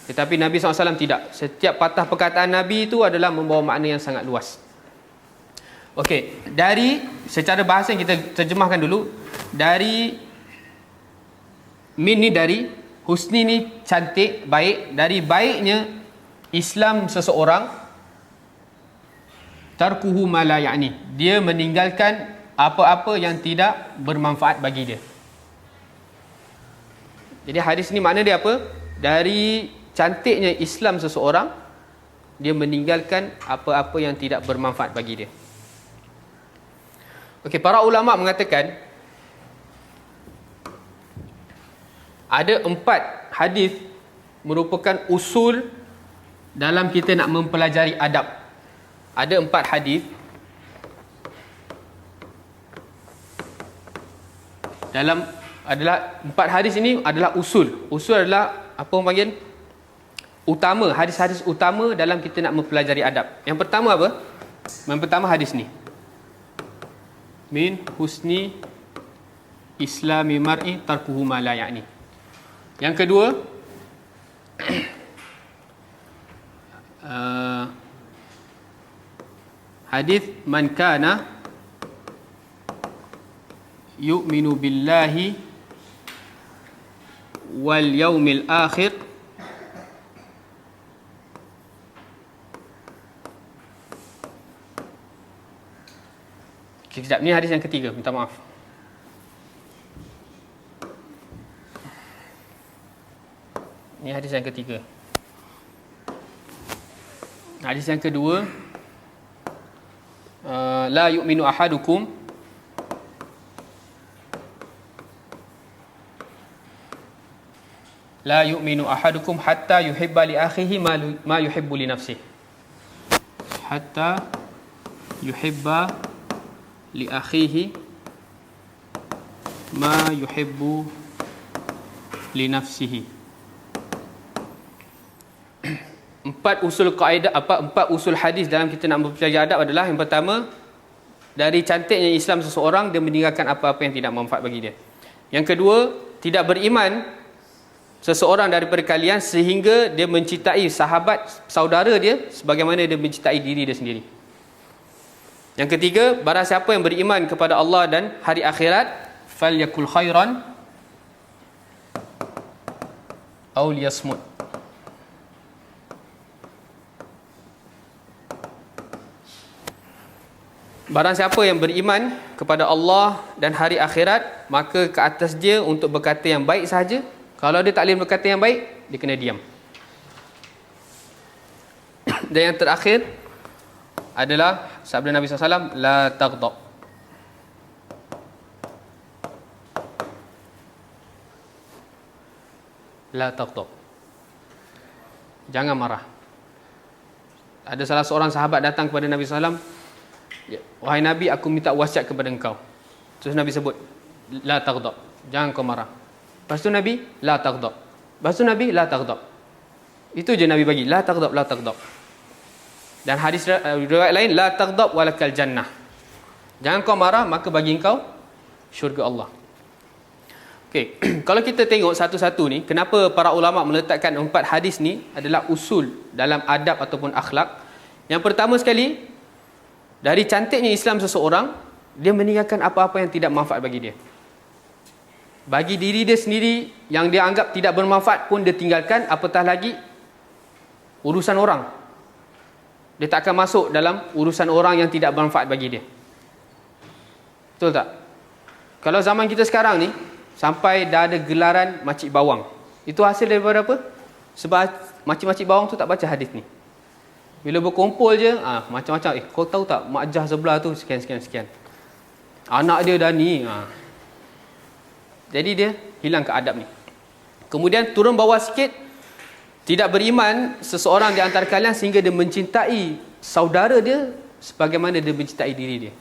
Tetapi Nabi SAW tidak. Setiap patah perkataan Nabi itu adalah membawa makna yang sangat luas. Okey, dari secara bahasa yang kita terjemahkan dulu, dari min ni dari, husni ni cantik, baik, dari baiknya Islam seseorang, tarkuhu ma la ya'ni. Dia meninggalkan apa-apa yang tidak bermanfaat bagi dia. Jadi hadis ni makna dia apa? Dari cantiknya Islam seseorang, dia meninggalkan apa-apa yang tidak bermanfaat bagi dia. Okey, para ulama mengatakan ada 4 hadis merupakan usul dalam kita nak mempelajari adab. Ada 4 hadis dalam adalah 4 hadis ini adalah usul. Usul adalah apa orang panggil? Utama, hadis-hadis utama dalam kita nak mempelajari adab. Yang pertama apa? Yang pertama hadis ni. Min husni islami mar'i tarkuhu ma la ya'ni. Yang kedua hadis man kana yu'minu billahi wal yaumil akhir sekejap, ni hadis yang ketiga, minta maaf. Ni hadis yang ketiga. Hadis yang kedua, la yu'minu ahadukum la yu'minu ahadukum hatta yuhibba li akhihi ma yuhibbu li nafsihi. Hatta yuhibba li akhihi ma yuhibbu li nafsihi. Empat usul kaedah, empat usul hadis dalam kita nak mempelajari adab adalah, yang pertama, dari cantiknya Islam seseorang, dia meninggalkan apa-apa yang tidak manfaat bagi dia. Yang kedua, tidak beriman seseorang daripada kalian sehingga dia mencintai sahabat saudara dia sebagaimana dia mencintai diri dia sendiri. Yang ketiga, barang siapa yang beriman kepada Allah dan hari akhirat, falyakul khairan aw liyasmut. Barang siapa yang beriman kepada Allah dan hari akhirat, maka ke atas dia untuk berkata yang baik sahaja. Kalau dia tak boleh berkata yang baik, dia kena diam. Dan yang terakhir adalah sabda Nabi SAW, la taghdab. La taghdab. Jangan marah. Ada salah seorang sahabat datang kepada Nabi SAW, wahai Nabi, aku minta wasiat kepada engkau. Terus Nabi sebut, la taghdab, jangan kau marah. Lepas tu Nabi, la taghdab. Lepas tu Nabi, la taghdab. Itu je Nabi bagi, la taghdab, la taghdab. Dan hadis riwayat lain, la taghdab walakal jannah. Jangan kau marah, maka bagi engkau syurga Allah. Okey, kalau kita tengok satu-satu ni, kenapa para ulama meletakkan 4 hadis ni adalah usul dalam adab ataupun akhlak? Yang pertama sekali, dari cantiknya Islam seseorang, dia meninggalkan apa-apa yang tidak manfaat bagi dia. Bagi diri dia sendiri yang dia anggap tidak bermanfaat pun dia tinggalkan, apatah lagi urusan orang. Dia tak akan masuk dalam urusan orang yang tidak bermanfaat bagi dia. Betul tak? Kalau zaman kita sekarang ni, sampai dah ada gelaran makcik bawang. Itu hasil daripada apa? Sebab makcik-makcik bawang tu tak baca hadis ni. Bila berkumpul je, macam-macam. Kau tahu tak, Mak Jah sebelah tu sekian. Anak dia dah ni. Jadi dia hilang keadab ni. Kemudian turun bawah sikit, tidak beriman seseorang di antara kalian sehingga dia mencintai saudara dia sebagaimana dia mencintai diri dia.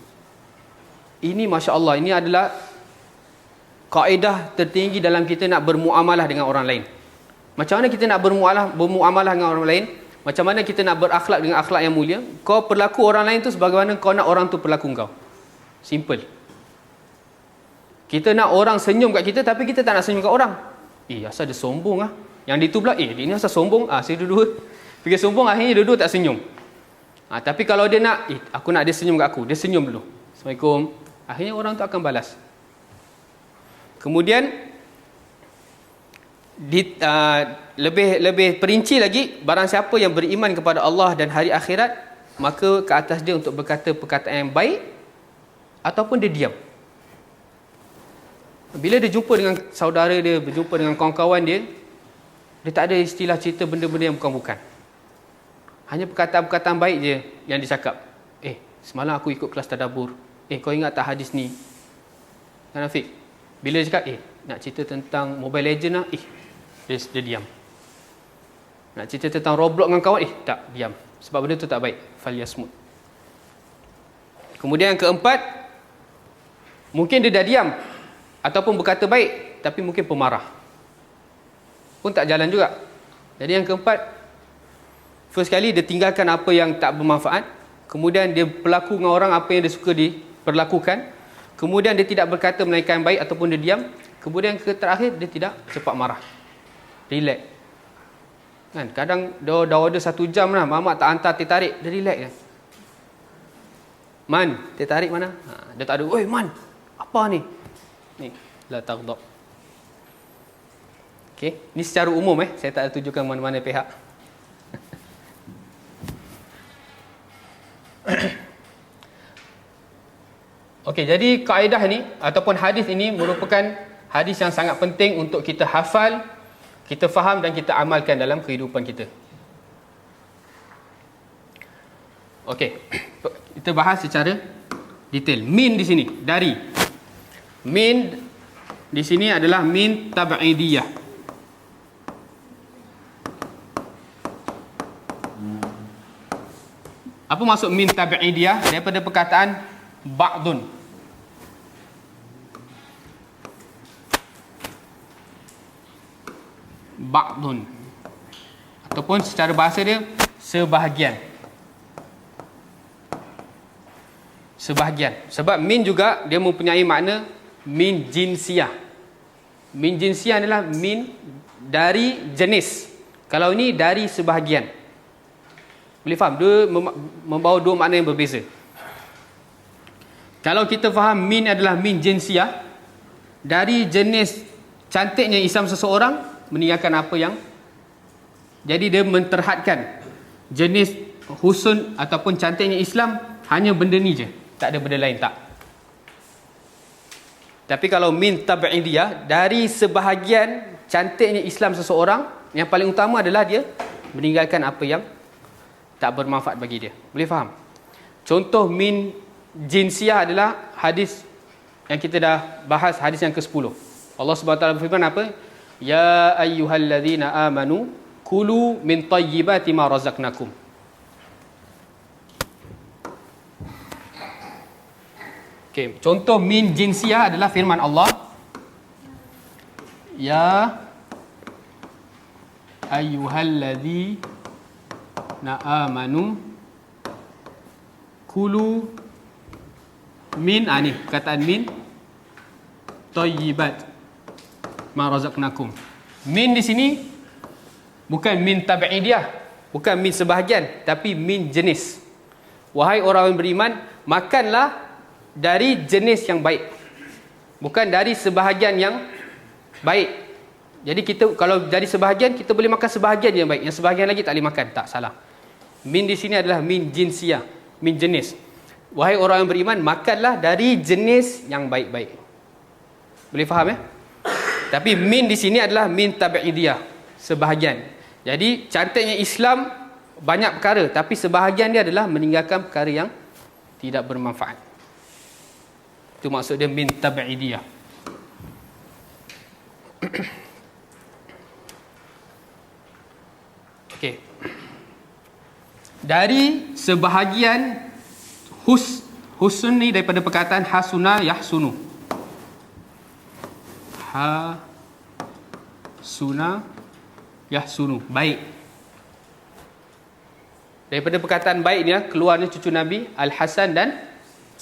Ini Masya Allah, ini adalah kaedah tertinggi dalam kita nak bermuamalah dengan orang lain. Macam mana kita nak bermuamalah dengan orang lain? Macam mana kita nak berakhlak dengan akhlak yang mulia? Kau perlaku orang lain tu sebagaimana kau nak orang tu perlaku kau. Simple. Kita nak orang senyum kat kita, tapi kita tak nak senyum kat orang. Asal dia sombong lah. Yang itu pula, dia ni asal sombong. Saya dua-dua fikir sombong, akhirnya dua-dua tak senyum. Tapi kalau dia nak, aku nak dia senyum kat aku, dia senyum dulu. Assalamualaikum. Akhirnya orang tu akan balas. Kemudian lebih perinci lagi, barang siapa yang beriman kepada Allah dan hari akhirat, maka ke atas dia untuk berkata perkataan yang baik ataupun dia diam. Bila dia jumpa dengan saudara dia, berjumpa dengan kawan-kawan dia, dia tak ada istilah cerita benda-benda yang bukan-bukan. Hanya perkataan-perkataan baik je yang dia cakap. Semalam aku ikut kelas tadabbur. Kau ingat tak hadis ni? Kan Afiq? Bila dia cakap, nak cerita tentang Mobile Legends lah, dia diam. Nak cerita tentang Roblox dengan kawan, tak, diam. Sebab benda tu tak baik. Falyasmut. Kemudian yang keempat, mungkin dia dah diam ataupun berkata baik, tapi mungkin pemarah. Pun tak jalan juga. Jadi yang keempat, first kali dia tinggalkan apa yang tak bermanfaat. Kemudian dia berlaku dengan orang apa yang dia suka diperlakukan. Kemudian dia tidak berkata melainkan yang baik ataupun dia diam. Kemudian ke terakhir, dia tidak cepat marah. Relax. Kan? Kadang dah order 1 jam lah, mamak tak hantar teh tarik, dia relax kan. Man, teh tarik mana? Dia tak ada, oi Man, apa ni? Ni, la taghdab. Okey, ni secara umum saya tak ada tujukan mana-mana pihak. Okey, jadi kaedah ni ataupun hadis ini merupakan hadis yang sangat penting untuk kita hafal, kita faham dan kita amalkan dalam kehidupan kita. Okey, kita bahas secara detail. Min di sini, dari. Min di sini adalah min tab'idiyah. Apa maksud min tab'idiyah? Daripada perkataan ba'dun. Ba'dun. Ataupun secara bahasa dia, sebahagian. Sebahagian. Sebab min juga dia mempunyai makna min jinsiyah. Min jinsiyah adalah min dari jenis. Kalau ini dari sebahagian. Boleh faham? Dia membawa dua makna yang berbeza. Kalau kita faham min adalah min jinsiyah, dari jenis cantiknya Islam seseorang, meninggalkan apa yang, jadi dia menterhadkan jenis husn ataupun cantiknya Islam, hanya benda ni je, tak ada benda lain, tak. Tapi kalau min tab'idiyah, dari sebahagian cantiknya Islam seseorang, yang paling utama adalah dia meninggalkan apa yang tak bermanfaat bagi dia. Boleh faham? Contoh min jinsiyah adalah hadis yang kita dah bahas, hadis yang ke-10. Allah SWT berfirman apa? Ya ayyuhalladzina amanu kulu min tayyibati ma razaqnakum. Okey, contoh min jinsiyah adalah firman Allah, ya ayyuhalladzina amanu kulu min, ni perkataan min tayyibat ma razaqnakum. Min di sini bukan min tab'idiyah, bukan min sebahagian, tapi min jenis. Wahai orang yang beriman, makanlah dari jenis yang baik, bukan dari sebahagian yang baik. Jadi kita kalau dari sebahagian, kita boleh makan sebahagian yang baik, yang sebahagian lagi tak boleh makan. Tak, salah. Min di sini adalah min jinsiyah, min jenis. Wahai orang yang beriman, makanlah dari jenis yang baik-baik. Boleh faham ya? Tapi min di sini adalah min tab'idiyah, sebahagian. Jadi cantiknya Islam banyak perkara, tapi sebahagian dia adalah meninggalkan perkara yang tidak bermanfaat. Itu maksud dia min tab'idiyah. Okey. Dari sebahagian husn ni daripada perkataan hasuna yahsunu. Hasuna yahsunu, baik. Daripada perkataan baik ni keluarnya cucu Nabi Al-Hasan dan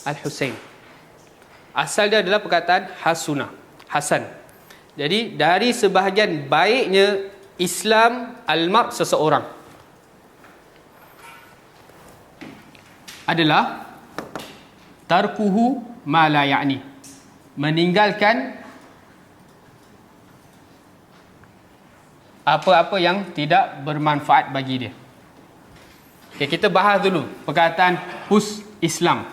Al-Husain. Asal dia adalah perkataan hasuna, hasan. Jadi dari sebahagian baiknya Islam al-mar, seseorang, adalah tarkuhu ma la ya'ni, meninggalkan apa-apa yang tidak bermanfaat bagi dia. Okay, kita bahas dulu perkataan Islam.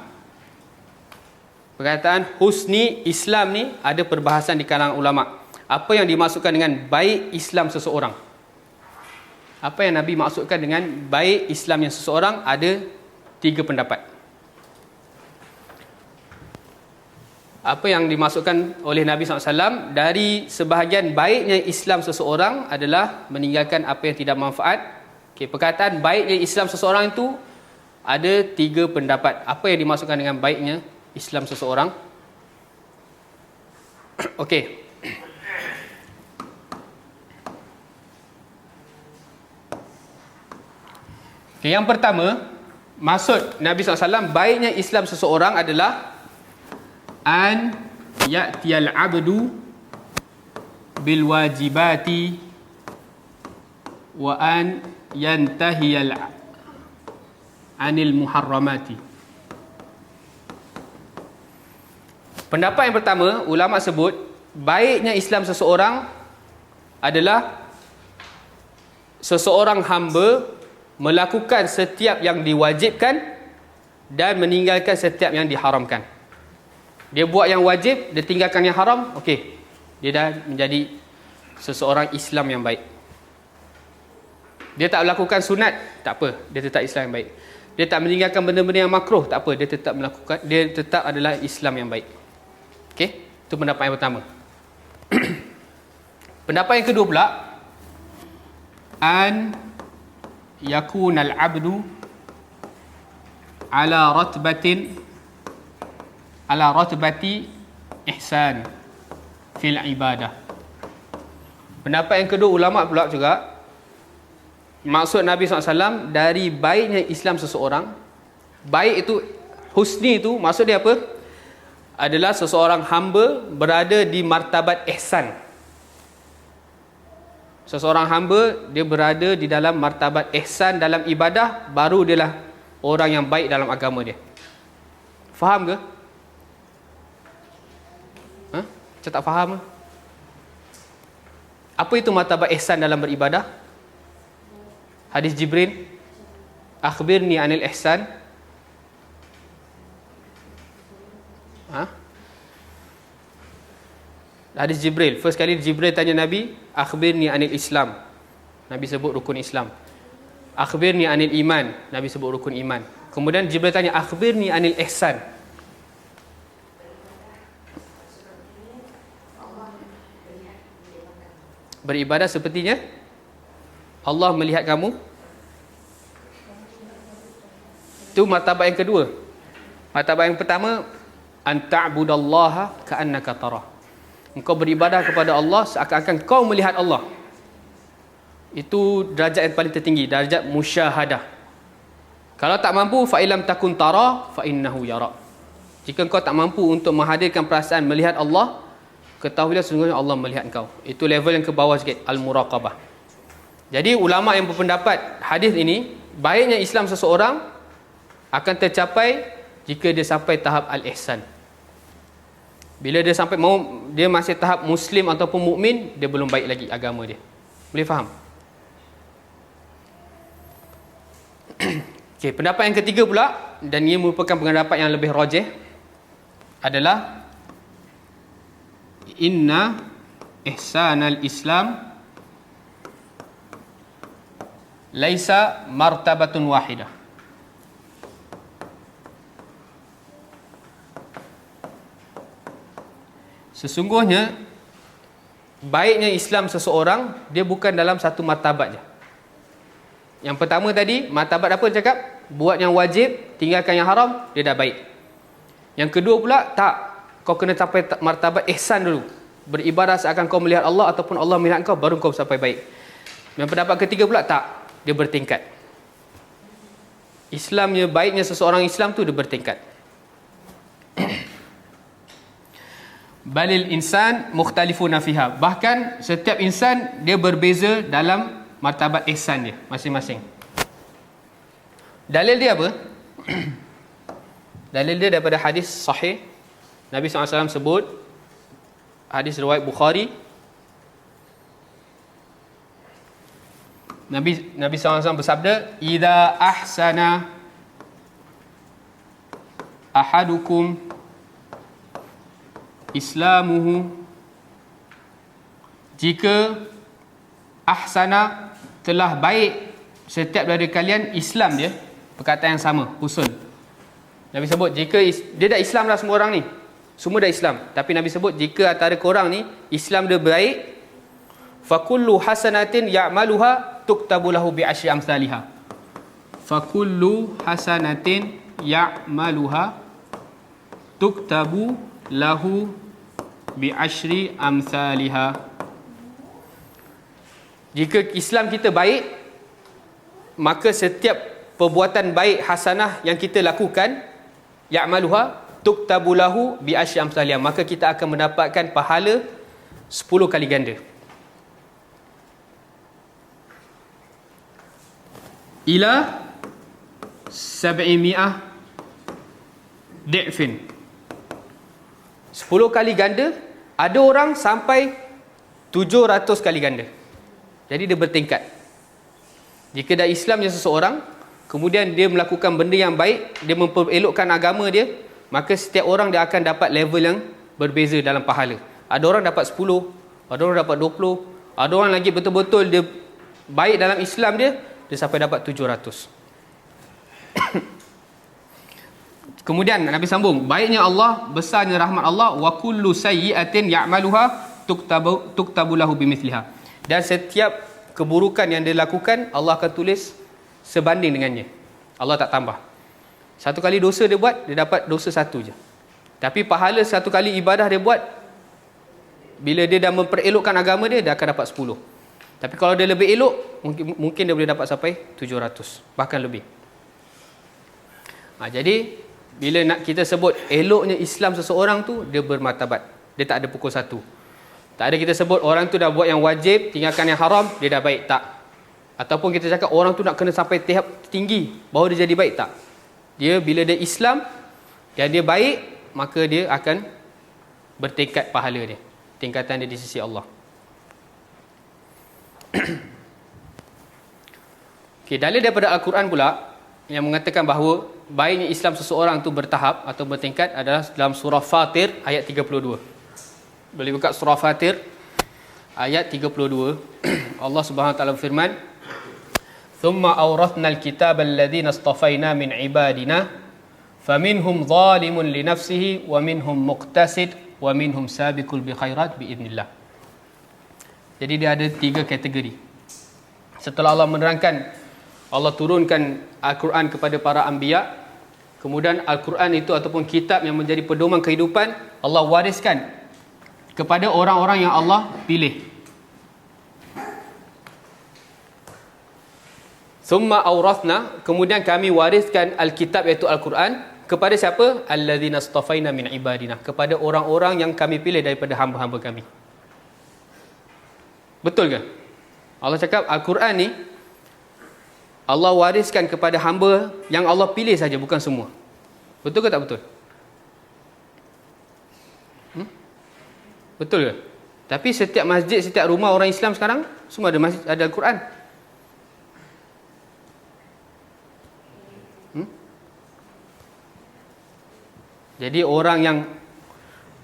Perkataan husni Islam ni ada perbahasan di kalangan ulama. Apa yang dimaksudkan dengan baik Islam seseorang? Apa yang Nabi maksudkan dengan baik Islam yang seseorang? Ada 3 pendapat. Apa yang dimaksudkan oleh Nabi SAW dari sebahagian baiknya Islam seseorang adalah meninggalkan apa yang tidak manfaat. Okay, perkataan baiknya Islam seseorang itu ada 3 pendapat. Apa yang dimaksudkan dengan baiknya Islam seseorang? Okey. Okay, yang pertama, maksud Nabi SAW baiknya Islam seseorang adalah an ya'tiyal abdu bil wajibati wa an yantahiyal anil muharramati. Pendapat yang pertama, ulama sebut baiknya Islam seseorang adalah seseorang hamba melakukan setiap yang diwajibkan dan meninggalkan setiap yang diharamkan. Dia buat yang wajib, dia tinggalkan yang haram, okey. Dia dah menjadi seseorang Islam yang baik. Dia tak melakukan sunat, tak apa, dia tetap Islam yang baik. Dia tak meninggalkan benda-benda yang makruh, tak apa, dia tetap adalah Islam yang baik. Okey, itu pendapat yang pertama. Pendapat yang kedua pula, an yakunal abdu ala ratbati ihsan fil ibadah. Pendapat yang kedua ulama pula juga, maksud Nabi SAW dari baiknya Islam seseorang, baik itu, husni itu, maksud dia apa? Adalah seseorang hamba berada di martabat ihsan. Seseorang hamba, dia berada di dalam martabat ihsan dalam ibadah, baru dia lah orang yang baik dalam agama dia. Faham ke? Macam tak faham ke? Apa itu martabat ihsan dalam beribadah? Hadis Jibril, akhbirni anil ihsan. Hadis Jibril, first kali Jibril tanya Nabi, akhbirni anil Islam. Nabi sebut rukun Islam. Akhbirni anil iman. Nabi sebut rukun iman. Kemudian Jibril tanya, akhbirni anil ihsan. Beribadah sepertinya Allah melihat kamu. Itu martabat yang kedua. Martabat yang pertama, an ta'budallaha ka'annaka tarah. Engkau beribadah kepada Allah seakan-akan kau melihat Allah. Itu darjat yang paling tertinggi, darjat musyahadah. Kalau tak mampu, fa illam takun tara fa innahu yara. Jika engkau tak mampu untuk menghadirkan perasaan melihat Allah, ketahuilah sesungguhnya Allah melihat engkau. Itu level yang ke bawah sikit, al-muraqabah. Jadi ulama yang berpendapat hadis ini baiknya Islam seseorang akan tercapai jika dia sampai tahap al-ihsan. Bila dia sampai dia masih tahap muslim ataupun mukmin, dia belum baik lagi agama dia. Boleh faham? Okey, pendapat yang ketiga pula, dan ia merupakan pendapat yang lebih rajih, adalah inna ihsanal Islam laisa martabatun wahidah. Sesungguhnya baiknya Islam seseorang, dia bukan dalam satu martabat je. Yang pertama tadi, martabat apa dia cakap? Buat yang wajib, tinggalkan yang haram, dia dah baik. Yang kedua pula, tak, kau kena sampai martabat ihsan dulu. Beribadah seakan kau melihat Allah ataupun Allah melihat kau, baru kau sampai baik. Yang pendapat ketiga pula, tak, dia bertingkat. Islamnya, baiknya seseorang Islam tu dia bertingkat. Balil insan mukhtalifuna fiha. Bahkan setiap insan dia berbeza dalam martabat ihsan dia masing-masing. Dalil dia apa? Dalil dia daripada hadis sahih. Nabi SAW sebut, hadis riwayat Bukhari, Nabi SAW bersabda, "Idza ahsana ahadukum islamuhu." Jika ahsana telah baik setiap dari kalian Islam dia, perkataan yang sama, usul. Nabi sebut jika dia dah Islam dah, semua orang ni semua dah Islam, tapi Nabi sebut jika antara korang ni Islam dia baik, fakullu hasanatin ya'maluha tuktabu lahu bi asyri amsalihha. Fakullu hasanatin ya'maluha tuktabu lahu bi asyri amsalihha. Jika Islam kita baik, maka setiap perbuatan baik hasanah yang kita lakukan, ya'maluha tuktabu lahu bi asyri amsalihha, maka kita akan mendapatkan pahala 10 kali ganda. Ila 700 di'fin. 10 kali ganda, ada orang sampai 700 kali ganda. Jadi dia bertingkat. Jika dah Islamnya seseorang, kemudian dia melakukan benda yang baik, dia memperelokkan agama dia, maka setiap orang dia akan dapat level yang berbeza dalam pahala. Ada orang dapat 10, ada orang dapat 20, ada orang lagi betul-betul dia baik dalam Islam dia sampai dapat 700. Kemudian Nabi sambung, baiknya Allah, besarnya rahmat Allah, wa kullu sayyi'atin ya'maluha tuktabu lahu bimithliha. Dan setiap keburukan yang dia lakukan, Allah akan tulis sebanding dengannya. Allah tak tambah. Satu kali dosa dia buat, dia dapat dosa satu je. Tapi pahala satu kali ibadah dia buat, bila dia dah memperelokkan agama dia, dia akan dapat 10. Tapi kalau dia lebih elok, mungkin dia boleh dapat sampai 700, bahkan lebih. Jadi bila nak kita sebut eloknya Islam seseorang tu, dia bermartabat. Dia tak ada pukul satu. Tak ada kita sebut orang tu dah buat yang wajib, tinggalkan yang haram, dia dah baik, tak. Ataupun kita cakap orang tu nak kena sampai tahap tinggi baru dia jadi baik, tak. Dia bila dia Islam dan dia baik, maka dia akan bertingkat pahala dia, tingkatan dia di sisi Allah. Okay, dalil daripada Al-Quran pula yang mengatakan bahawa baiknya Islam seseorang tu bertahap atau bertingkat adalah dalam surah Fatir ayat 32. Boleh buka surah Fatir ayat 32. Allah Subhanahu wa taala berfirman, "Thumma awrathna al-kitaba alladhina istafaina min ibadina faminhum zalimun li nafsihi wa minhum muqtasid wa minhum sabiqul bi khairat bi idznillah." Jadi dia ada 3 kategori. Setelah Allah menerangkan, Allah turunkan Al-Quran kepada para anbiya, kemudian Al-Quran itu ataupun kitab yang menjadi pedoman kehidupan, Allah wariskan kepada orang-orang yang Allah pilih. Summa awrathna, kemudian kami wariskan Al-Kitab iaitu Al-Quran kepada siapa? Alladzina istafaina min ibadina, kepada orang-orang yang kami pilih daripada hamba-hamba kami. Betul ke? Allah cakap Al-Quran ni Allah wariskan kepada hamba yang Allah pilih saja, bukan semua. Betul ke tak betul? Betul ke? Tapi setiap masjid, setiap rumah orang Islam sekarang semua ada masjid, ada Al-Quran. Jadi orang yang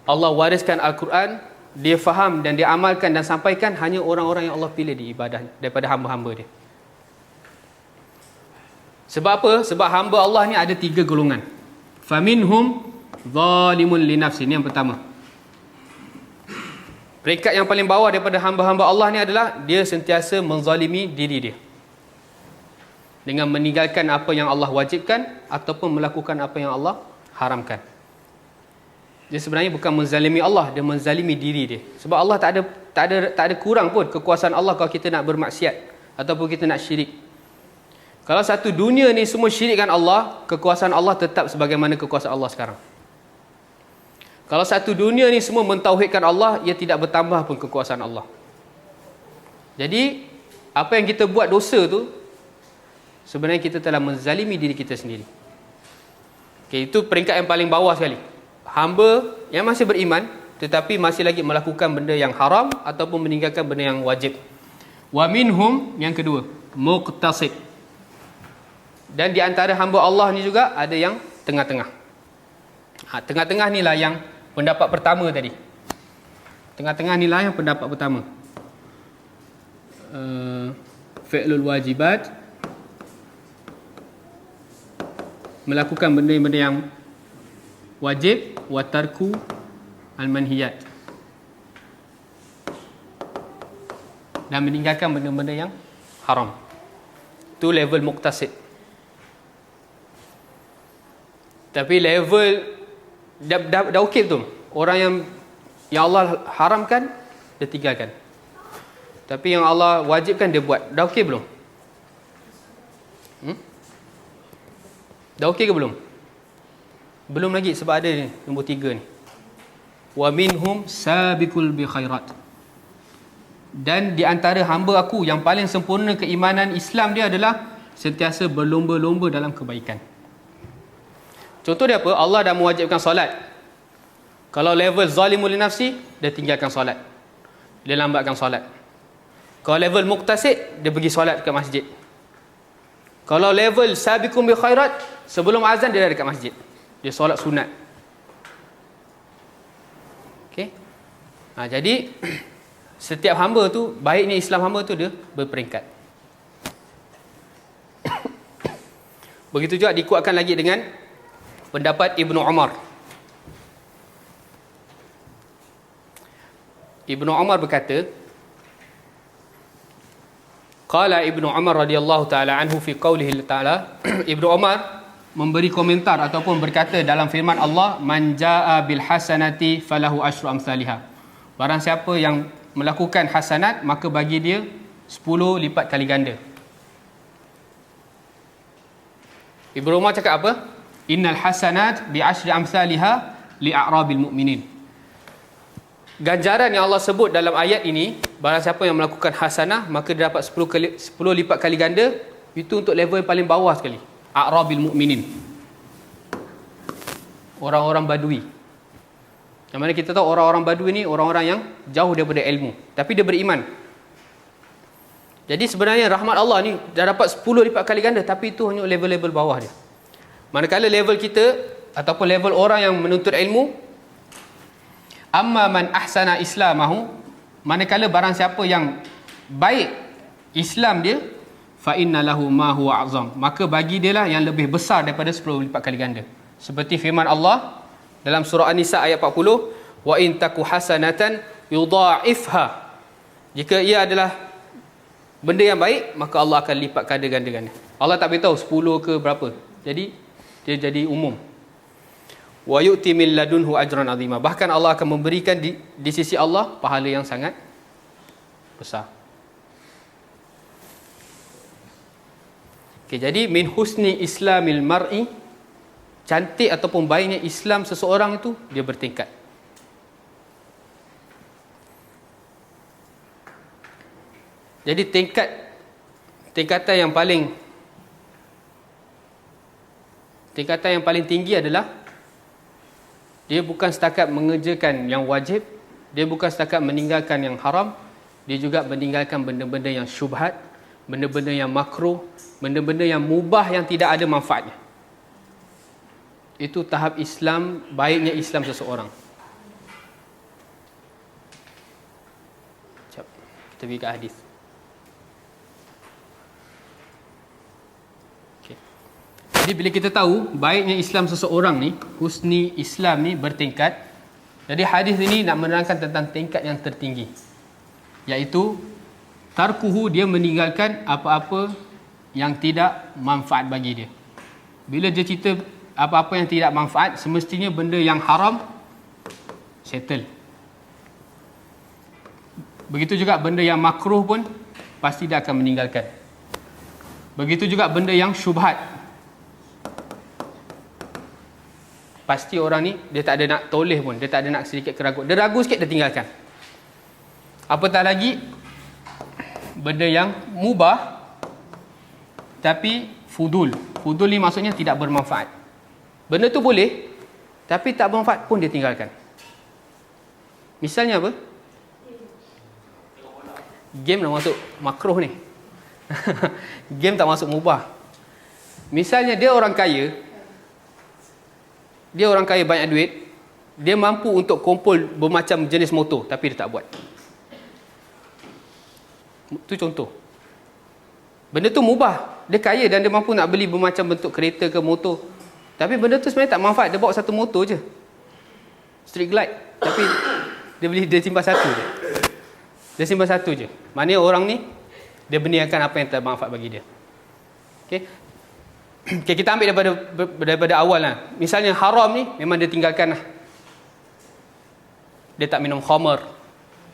Allah wariskan Al-Quran, dia faham dan dia amalkan dan sampaikan, hanya orang-orang yang Allah pilih di ibadah daripada hamba-hamba dia. Sebab apa? Sebab hamba Allah ni ada 3 golongan. Faminhum zalimun li nafsi, ni yang pertama. Peringkat yang paling bawah daripada hamba-hamba Allah ni adalah dia sentiasa menzalimi diri dia dengan meninggalkan apa yang Allah wajibkan ataupun melakukan apa yang Allah haramkan. Dia sebenarnya bukan menzalimi Allah, dia menzalimi diri dia. Sebab Allah tak ada kurang pun kekuasaan Allah kalau kita nak bermaksiat ataupun kita nak syirik. Kalau satu dunia ni semua syirikkan Allah, kekuasaan Allah tetap sebagaimana kekuasaan Allah sekarang. Kalau satu dunia ni semua mentauhidkan Allah, ia tidak bertambah pun kekuasaan Allah. Jadi apa yang kita buat dosa tu, sebenarnya kita telah menzalimi diri kita sendiri. Okay, itu peringkat yang paling bawah sekali. Hamba yang masih beriman tetapi masih lagi melakukan benda yang haram ataupun meninggalkan benda yang wajib. Wa minhum, yang kedua, muqtasid. Dan di antara hamba Allah ni juga ada yang tengah-tengah. Tengah-tengah ni lah yang pendapat pertama tadi. Tengah-tengah ni lah yang pendapat pertama. Fi'lul wajibat, melakukan benda-benda yang wajib, wa tarku al-manhiyat, dan meninggalkan benda-benda yang haram. Itu level muqtasid. Tapi level dah okey tu. Orang yang Allah haramkan dia tinggalkan. Tapi yang Allah wajibkan dia buat. Dah okey belum? Dah okey ke belum? Belum lagi, sebab ada ni nombor 3 ni. Wa minhum sabiqul bi khairat. Dan di antara hamba aku yang paling sempurna keimanan Islam dia adalah sentiasa berlomba-lomba dalam kebaikan. Contoh dia apa? Allah dah mewajibkan solat. Kalau level zalimul li nafsi, dia tinggalkan solat. Dia lambatkan solat. Kalau level muqtasid, dia pergi solat dekat masjid. Kalau level sabiqum bi khairat, sebelum azan dia dah dekat masjid. Dia solat sunat. Okey. Jadi setiap hamba tu, baiknya Islam hamba tu dia berperingkat. Begitu juga dikuatkan lagi dengan pendapat Ibnu Umar. Ibnu Umar berkata, qala Ibnu Umar radhiyallahu taala anhu fi qoulihi taala, Ibnu Umar memberi komentar ataupun berkata dalam firman Allah, man jaa bil hasanati falahu asyru amsalihha. Barang siapa yang melakukan hasanat, maka bagi dia 10 lipat kali ganda. Ibnu Umar cakap apa? Innal hasanat bi asyri amsalihha li a'rabil mu'minin. Ganjaran yang Allah sebut dalam ayat ini, barang siapa yang melakukan hasanah, maka dia dapat 10 lipat kali ganda. Itu untuk level yang paling bawah sekali, a'rabil mu'minin, orang-orang badui. Yang mana kita tahu orang-orang badui ni orang-orang yang jauh daripada ilmu, tapi dia beriman. Jadi sebenarnya rahmat Allah ni dah dapat 10 lipat kali ganda, tapi itu hanya level-level bawah dia. Manakala level kita ataupun level orang yang menuntut ilmu, amma man ahsana islamahu, manakala barang siapa yang baik Islam dia, fa inna lahu ma huwa azam, maka bagi dia lah yang lebih besar daripada 10 lipat kali ganda. Seperti firman Allah dalam surah An-Nisa ayat 40, wa in taku hasanatan yudha'ifha, jika ia adalah benda yang baik, maka Allah akan lipat ganda-ganda. Allah tak beritahu 10 ke berapa. Jadi dia jadi umum. Wa yu'ti min ladunhu ajran azima, bahkan Allah akan memberikan di sisi Allah pahala yang sangat besar. Okey, jadi min husni islamil mar'i, cantik ataupun baiknya Islam seseorang itu dia bertingkat. Jadi tingkatan yang paling tinggi adalah dia bukan setakat mengerjakan yang wajib, dia bukan setakat meninggalkan yang haram, dia juga meninggalkan benda-benda yang syubhat, benda-benda yang makruh, benda-benda yang mubah yang tidak ada manfaatnya. Itu tahap Islam, baiknya Islam seseorang. Sekejap, kita pergi ke hadis. Jadi bila kita tahu baiknya Islam seseorang ni, husni Islam ni bertingkat, jadi hadis ini nak menerangkan tentang tingkat yang tertinggi, iaitu tarkuhu, dia meninggalkan apa-apa yang tidak manfaat bagi dia. Bila dia cerita apa-apa yang tidak manfaat, semestinya benda yang haram settle. Begitu juga benda yang makruh pun pasti dia akan meninggalkan. Begitu juga benda yang syubhat, pasti orang ni dia tak ada nak toleh pun, dia tak ada nak sedikit keraguan, dia ragu sikit dia tinggalkan. Apatah lagi benda yang mubah tapi fudul. Fudul ni maksudnya tidak bermanfaat. Benda tu boleh tapi tak bermanfaat pun dia tinggalkan. Misalnya apa? Game dah masuk makruh ni. Game tak masuk mubah. Misalnya dia orang kaya banyak duit, dia mampu untuk kumpul bermacam jenis motor, tapi dia tak buat. Itu contoh. Benda tu mubah. Dia kaya dan dia mampu nak beli bermacam bentuk kereta ke motor, tapi benda tu sebenarnya tak manfaat. Dia bawa satu motor je, street glide, tapi dia simpan satu je. Dia simpan satu je. Maknanya orang ni dia berniakan apa yang tak manfaat bagi dia. Okay, kita ambil daripada awal lah. Misalnya haram ni memang dia tinggalkan lah. Dia tak minum khamar,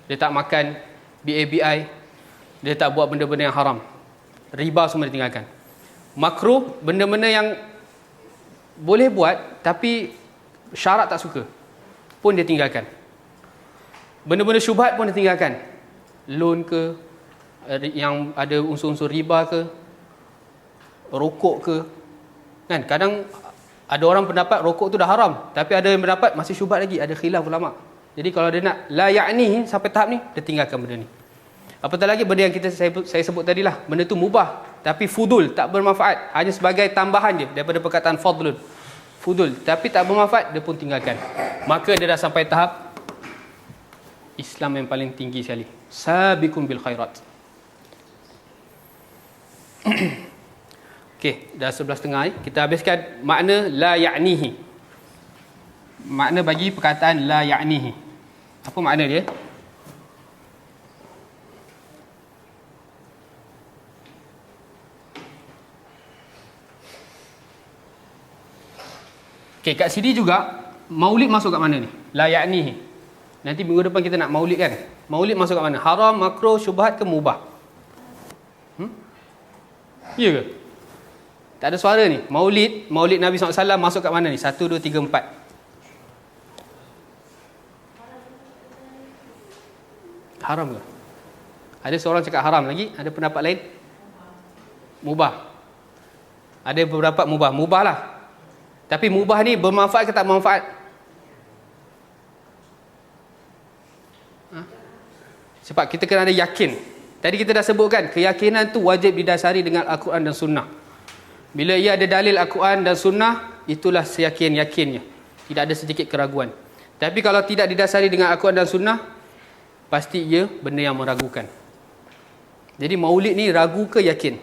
dia tak makan BABI, dia tak buat benda-benda yang haram. Riba semua dia tinggalkan. Makruh, benda-benda yang boleh buat tapi syarat tak suka pun dia tinggalkan. Benda-benda syubhat pun dia tinggalkan. Loan ke, yang ada unsur-unsur riba ke, rokok ke. Kan kadang ada orang pendapat rokok tu dah haram, tapi ada yang pendapat masih syubhat lagi, ada khilaf ulama. Jadi kalau dia nak la ya'ni sampai tahap ni, dia tinggalkan benda ni. Apatah lagi benda yang saya sebut tadi lah, benda tu mubah tapi fudul, tak bermanfaat, hanya sebagai tambahan je daripada perkataan fadlun. Fudul tapi tak bermanfaat, dia pun tinggalkan. Maka dia dah sampai tahap Islam yang paling tinggi sekali. Sabiqun bil khairat. Okey, dah 11.30. Kita habiskan makna la ya'nihi. Makna bagi perkataan la ya'nihi. Apa makna dia? Okey, kat sini juga maulid masuk kat mana ni? La ya'nihi. Nanti minggu depan kita nak maulid kan? Maulid masuk kat mana? Haram, makruh, syubhat ke mubah? Ya ke? Tak ada suara ni. Maulid Nabi SAW masuk kat mana ni? 1, 2, 3, 4. Haram ke? Ada seorang cakap haram lagi, ada pendapat lain mubah. Ada beberapa mubah. Mubah lah. Tapi mubah ni bermanfaat ke tak bermanfaat? Sebab kita kena ada yakin. Tadi kita dah sebutkan, keyakinan tu wajib didasari dengan Al-Quran dan Sunnah. Bila ia ada dalil Al-Quran dan Sunnah, itulah seyakin-yakinnya. Tidak ada sedikit keraguan. Tapi kalau tidak didasari dengan Al-Quran dan Sunnah, pasti ia benda yang meragukan. Jadi maulid ni ragu ke yakin?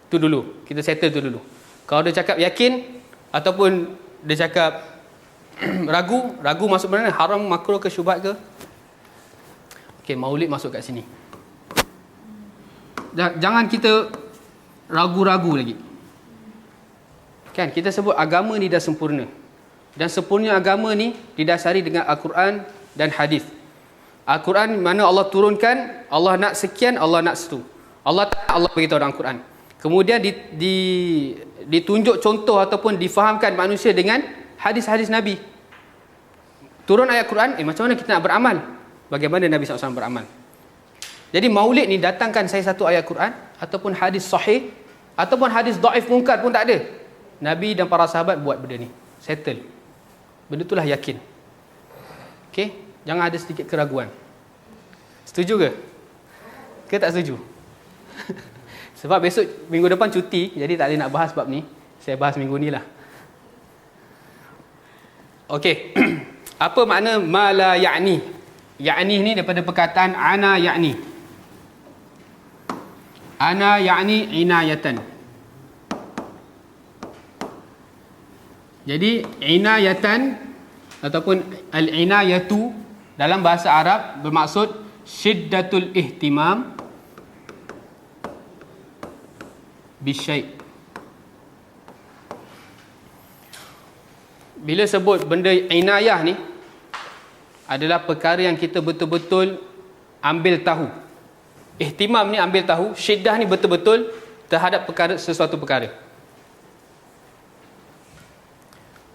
Tu dulu. Kita settle tu dulu. Kalau dia cakap yakin, ataupun dia cakap ragu masuk mana? Haram, makruh ke syubhat ke? Okey, maulid masuk kat sini. Jangan kita ragu-ragu lagi. Kan kita sebut agama ni dah sempurna. Dan sempurna agama ni didasari dengan Al-Quran dan hadis. Al-Quran mana Allah turunkan, Allah nak sekian, Allah nak setu. Allah beritahu dalam Al-Quran. Kemudian ditunjuk contoh ataupun difahamkan manusia dengan hadis-hadis Nabi. Turun ayat Quran, macam mana kita nak beramal? Bagaimana Nabi SAW beramal? Jadi maulid ni datangkan saya satu ayat Quran ataupun hadis sahih ataupun hadis dhaif munkar pun tak ada. Nabi dan para sahabat buat benda ni. Settle. Benda itulah yakin. Okey, jangan ada sedikit keraguan. Setuju ke? Ke tak setuju? Sebab besok minggu depan cuti, jadi tak boleh nak bahas bab ni. Saya bahas minggu ni lah. Okey. Apa makna ma la ya'ni? Ya'ni ni daripada perkataan ana ya'ni. Ana ya'ni inayatan. Jadi inayatan ataupun al-inayatu dalam bahasa Arab bermaksud syiddatul ihtimam bisyai'. Bila sebut benda inayah ni adalah perkara yang kita betul-betul ambil tahu. Ihtimam ni ambil tahu, syiddah ni betul-betul terhadap sesuatu perkara.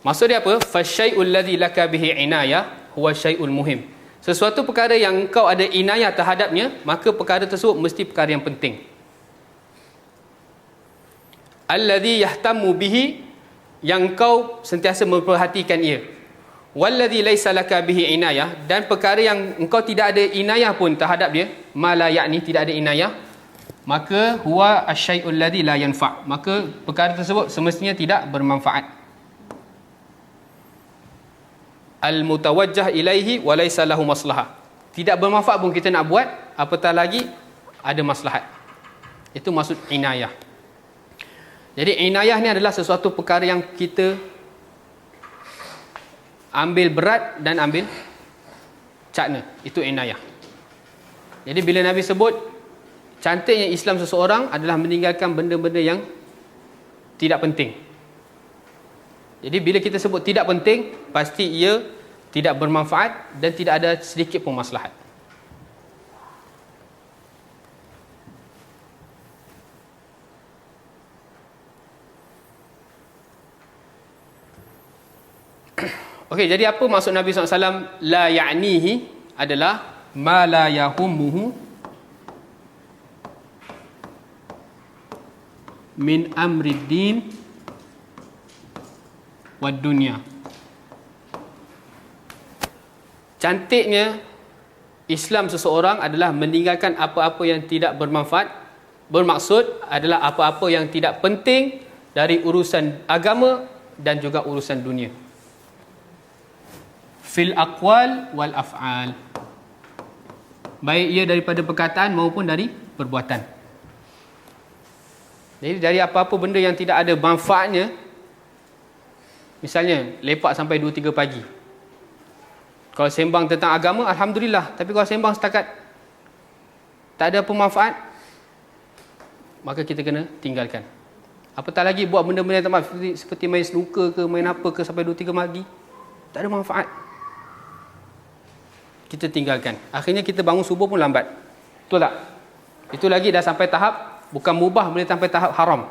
Maksud dia apa? Fasyai'ul ladzi laka bihi inayah huwa syai'ul muhim. Sesuatu perkara yang engkau ada inayah terhadapnya, maka perkara tersebut mesti perkara yang penting. Alladzi yahtammu bihi, yang engkau sentiasa memperhatikan ia. Walladzi laisa laka bihi inayah, dan perkara yang engkau tidak ada inayah pun terhadap dia, ma la ya'ni, tidak ada inayah, maka huwa asyai'ul ladzi la yanfa', maka perkara tersebut semestinya tidak bermanfaat. Al-mutawajjah ilaihi wa laysa lahu maslahah, tidak bermanfaat pun kita nak buat, apatah lagi ada maslahat. Itu maksud inayah. Jadi inayah ni adalah sesuatu perkara yang kita ambil berat dan ambil cakna. Itu inayah. Jadi bila Nabi sebut cantiknya Islam seseorang adalah meninggalkan benda-benda yang tidak penting. Jadi bila kita sebut tidak penting, pasti ia tidak bermanfaat dan tidak ada sedikit pun maslahat. Okey, jadi apa maksud Nabi SAW la ya'nihi adalah ma la yahummuhu min amri din wa dunya. Cantiknya Islam seseorang adalah meninggalkan apa-apa yang tidak bermanfaat. Bermaksud adalah apa-apa yang tidak penting dari urusan agama dan juga urusan dunia. Fil aqwal wal af'al, baik ia daripada perkataan maupun dari perbuatan. Jadi dari apa-apa benda yang tidak ada manfaatnya, misalnya lepak sampai 2-3 pagi, kalau sembang tentang agama, alhamdulillah. Tapi kalau sembang setakat tak ada apa manfaat, maka kita kena tinggalkan. Apatah lagi buat benda-benda yang tak manfaat, seperti main snooker ke, main apa ke sampai 2-3 pagi, tak ada manfaat, kita tinggalkan. Akhirnya kita bangun subuh pun lambat. Betul tak? Itu lagi dah sampai tahap bukan mubah, boleh sampai tahap haram.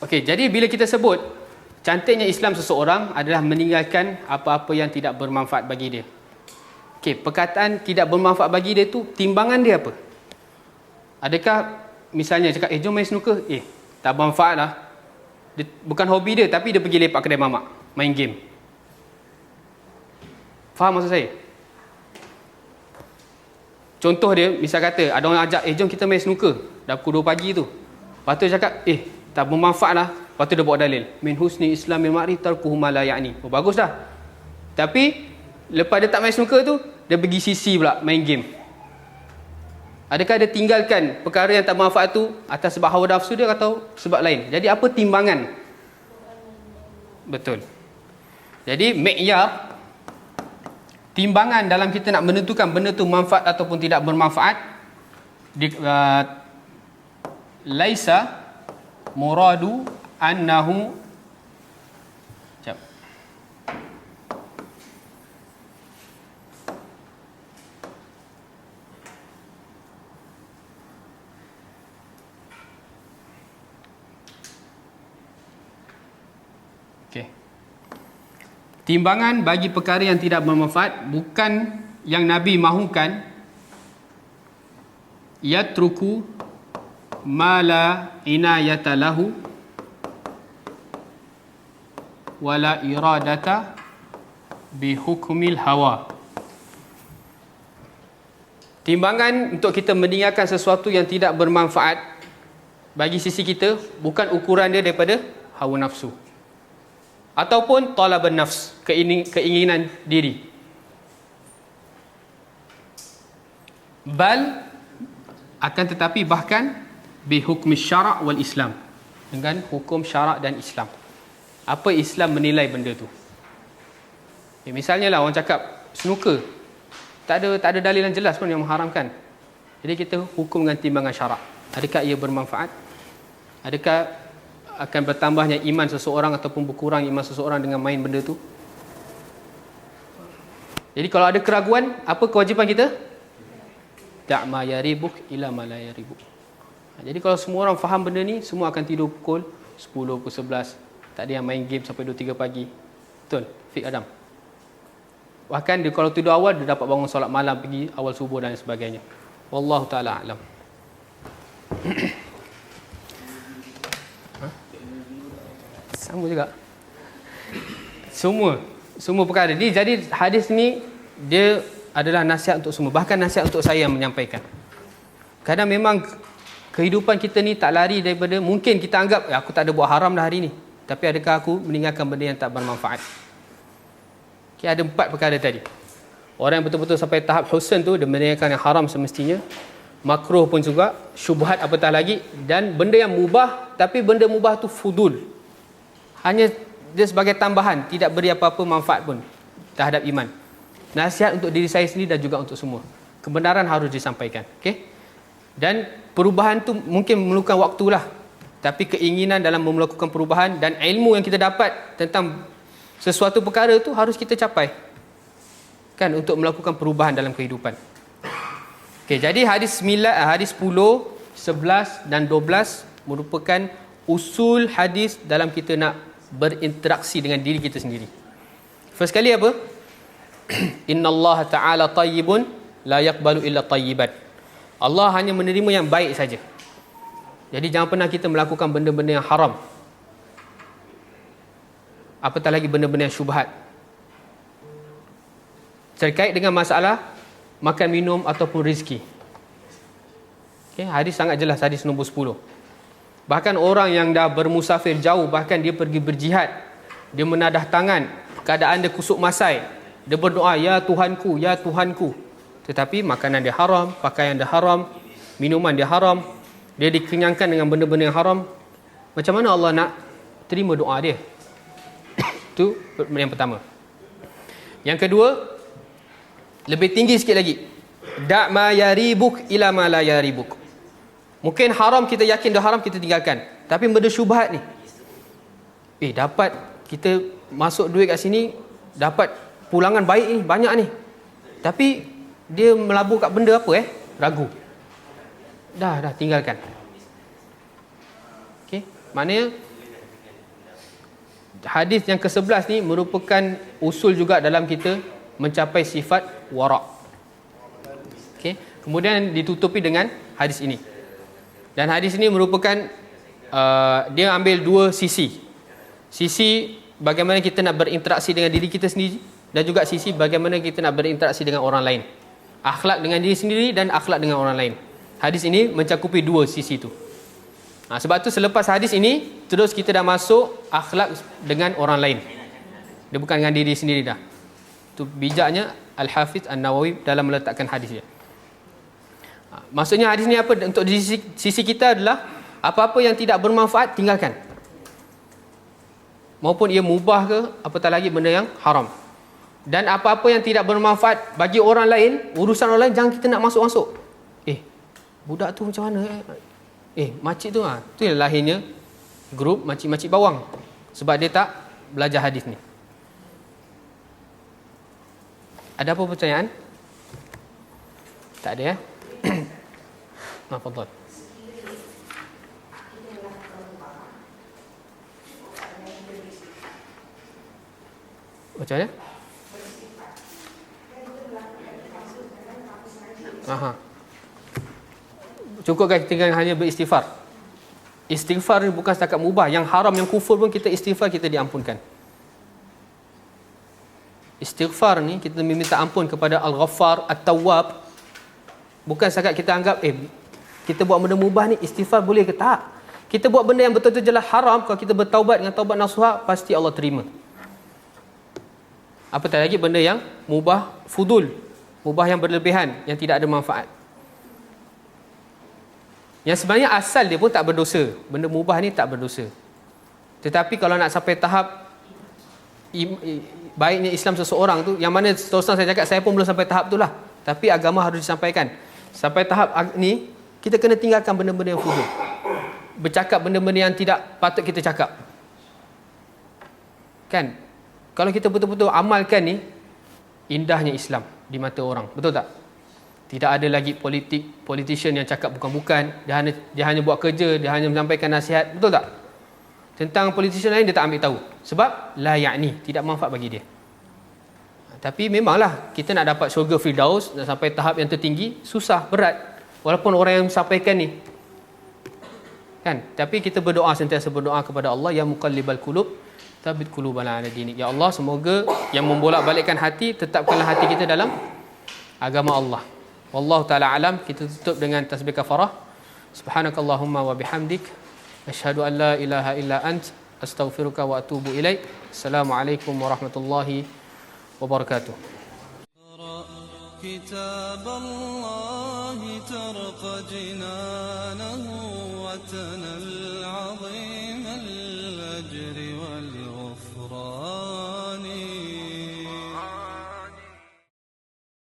Okey, jadi bila kita sebut cantiknya Islam seseorang adalah meninggalkan apa-apa yang tidak bermanfaat bagi dia. Okey, perkataan tidak bermanfaat bagi dia tu, timbangan dia apa? Adakah misalnya cakap, jom main snooker, tak bermanfaat lah. Dia, bukan hobi dia, tapi dia pergi lepak kedai mamak, main game. Faham maksud saya? Contoh dia, misal kata ada orang ajak, jom kita main snooker dah pukul 2 pagi tu. Lepas tu dia cakap, tak bermanfaat lah. Lepas tu dia bawa dalil, min husni islamil mar'i tarkuhu ma la ya'ni. Oh, bagus dah. Tapi lepas dia tak main snooker tu, dia pergi CC pula main game. Adakah dia tinggalkan perkara yang tak bermanfaat tu atas sebab hawa nafsu dia atau sebab lain? Jadi apa timbangan? Betul. Jadi mi'yar, timbangan dalam kita nak menentukan benda tu manfaat ataupun tidak bermanfaat, laisa muradu annahu timbangan bagi perkara yang tidak bermanfaat bukan yang Nabi mahukan, yatruku ma la inayata lahu wala iradata bi hukmil hawa. Timbangan untuk kita meninggalkan sesuatu yang tidak bermanfaat bagi sisi kita bukan ukuran dia daripada hawa nafsu ataupun talaban nafs, keinginan diri. Bal, akan tetapi bahkan bi hukmi syara' wal Islam, dengan hukum syarak dan Islam. Apa Islam menilai benda tu? Misalnya lah orang cakap snooker, tak ada dalil yang jelas pun yang mengharamkan. Jadi kita hukum dengan timbangan syarak. Adakah ia bermanfaat? Adakah akan bertambahnya iman seseorang ataupun berkurang iman seseorang dengan main benda tu? Jadi kalau ada keraguan, apa kewajipan kita? Da'ma yaribuk ila ma la yaribuk. Jadi kalau semua orang faham benda ni, semua akan tidur pukul 10, pukul 11. Tak ada yang main game sampai 2-3 pagi. Betul? Fik Adam. Bahkan dia kalau tidur awal, dia dapat bangun solat malam, pergi awal subuh dan sebagainya. Wallahu ta'ala a'lam. Sama juga. Semua perkara ni. Jadi hadis ni dia adalah nasihat untuk semua. Bahkan nasihat untuk saya yang menyampaikan. Kadang memang kehidupan kita ni tak lari daripada, mungkin kita anggap aku tak ada buat haram dah hari ni, tapi adakah aku meninggalkan benda yang tak bermanfaat? Okay, ada 4 perkara tadi. Orang yang betul-betul sampai tahap husn tu, dia meninggalkan yang haram semestinya, makruh pun juga, syubhat apatah lagi, dan benda yang mubah, tapi benda mubah tu fudul, hanya dia sebagai tambahan, tidak beri apa-apa manfaat pun terhadap iman. Nasihat untuk diri saya sendiri dan juga untuk semua. Kebenaran harus disampaikan. Okay? Dan perubahan tu mungkin memerlukan waktulah, tapi keinginan dalam melakukan perubahan dan ilmu yang kita dapat tentang sesuatu perkara tu harus kita capai, kan, untuk melakukan perubahan dalam kehidupan. Okey, jadi hadis 10, 11 dan 12 merupakan usul hadis dalam kita nak berinteraksi dengan diri kita sendiri. First kali apa? Innallaha ta'ala tayyibun la yaqbalu illa tayyiban. Allah hanya menerima yang baik saja. Jadi jangan pernah kita melakukan benda-benda yang haram, apatah lagi benda-benda yang syubhat terkait dengan masalah makan minum ataupun rezeki. Okay, hadis sangat jelas, hadis nombor 10. Bahkan orang yang dah bermusafir jauh, bahkan dia pergi berjihad, dia menadah tangan, keadaan dia kusuk masai, dia berdoa, ya Tuhanku, ya Tuhanku, tetapi makanan dia haram, pakaian dia haram, minuman dia haram, dia dikenyangkan dengan benda-benda yang haram. Macam mana Allah nak terima doa dia? Itu yang pertama. Yang kedua, lebih tinggi sikit lagi, da' ma yaribuk ila ma la yaribuk. Mungkin haram kita yakin dah haram, kita tinggalkan, tapi benda syubhat ni, dapat kita masuk duit kat sini, dapat pulangan baik ni, banyak ni, tapi dia melabur kat benda apa ragu, dah tinggalkan. Okey, maknanya hadis yang ke-11 ni merupakan usul juga dalam kita mencapai sifat wara'. Okey, kemudian ditutupi dengan hadis ini. Dan hadis ini merupakan dia ambil 2 sisi. Sisi bagaimana kita nak berinteraksi dengan diri kita sendiri, dan juga sisi bagaimana kita nak berinteraksi dengan orang lain. Akhlak dengan diri sendiri dan akhlak dengan orang lain. Hadis ini mencakupi 2 sisi itu. Sebab tu selepas hadis ini, terus kita dah masuk akhlak dengan orang lain. Dia bukan dengan diri sendiri dah. Itu bijaknya Al-Hafiz An-Nawawi dalam meletakkan hadis dia. Maksudnya hadis ni apa? Untuk sisi kita adalah apa-apa yang tidak bermanfaat, tinggalkan. Maupun ia mubah ke, apatah lagi benda yang haram. Dan apa-apa yang tidak bermanfaat bagi orang lain, urusan orang lain, jangan kita nak masuk-masuk. Budak tu macam mana? Makcik tu tu yang lahirnya grup makcik-makcik bawang, sebab dia tak belajar hadis ni. Ada apa pertanyaan? Tak ada ya? Fadhal. Macam mana? Cukupkan kita hanya beristighfar. Istighfar ni bukan setakat mubah, yang haram, yang kufur pun kita istighfar, kita diampunkan. Istighfar ni kita meminta ampun kepada Al-Ghaffar, At-Tawwab. Bukan setakat kita anggap kita buat benda mubah ni istighfar boleh ke? Tak. Kita buat benda yang betul-betul jelas haram, kalau kita bertaubat dengan taubat nasuha, pasti Allah terima. Apatah lagi benda yang mubah fudul, mubah yang berlebihan, yang tidak ada manfaat, yang sebenarnya asal dia pun tak berdosa. Benda mubah ni tak berdosa. Tetapi kalau nak sampai tahap baiknya Islam seseorang tu, yang mana terus saya cakap, saya pun belum sampai tahap tu lah, tapi agama harus disampaikan. Sampai tahap ni, kita kena tinggalkan benda-benda yang fudul, bercakap benda-benda yang tidak patut kita cakap, kan? Kalau kita betul-betul amalkan ni, indahnya Islam di mata orang, betul tak? Tidak ada lagi politician yang cakap bukan-bukan, dia hanya buat kerja, dia hanya menyampaikan nasihat, betul tak? Tentang politician lain dia tak ambil tahu, sebab la ya'ni, tidak manfaat bagi dia. Tapi memanglah kita nak dapat syurga Firdaus, nak sampai tahap yang tertinggi, susah, berat, walaupun orang yang sampaikan ni, kan? Tapi kita berdoa, sentiasa berdoa kepada Allah, ya muqallibal qulub tsabbit qulubana ala dinik. Ya Allah, semoga yang membolak-balikkan hati, tetapkanlah hati kita dalam agama Allah. Wallahu taala alam. Kita tutup dengan tasbih kafarah. Subhanakallahumma wa bihamdik asyhadu an la ilaha illa ant astaghfiruka wa atubu ilaik. Assalamualaikum warahmatullahi wabarakatuh. كتاب الله ترق جنانه وتنى العظيم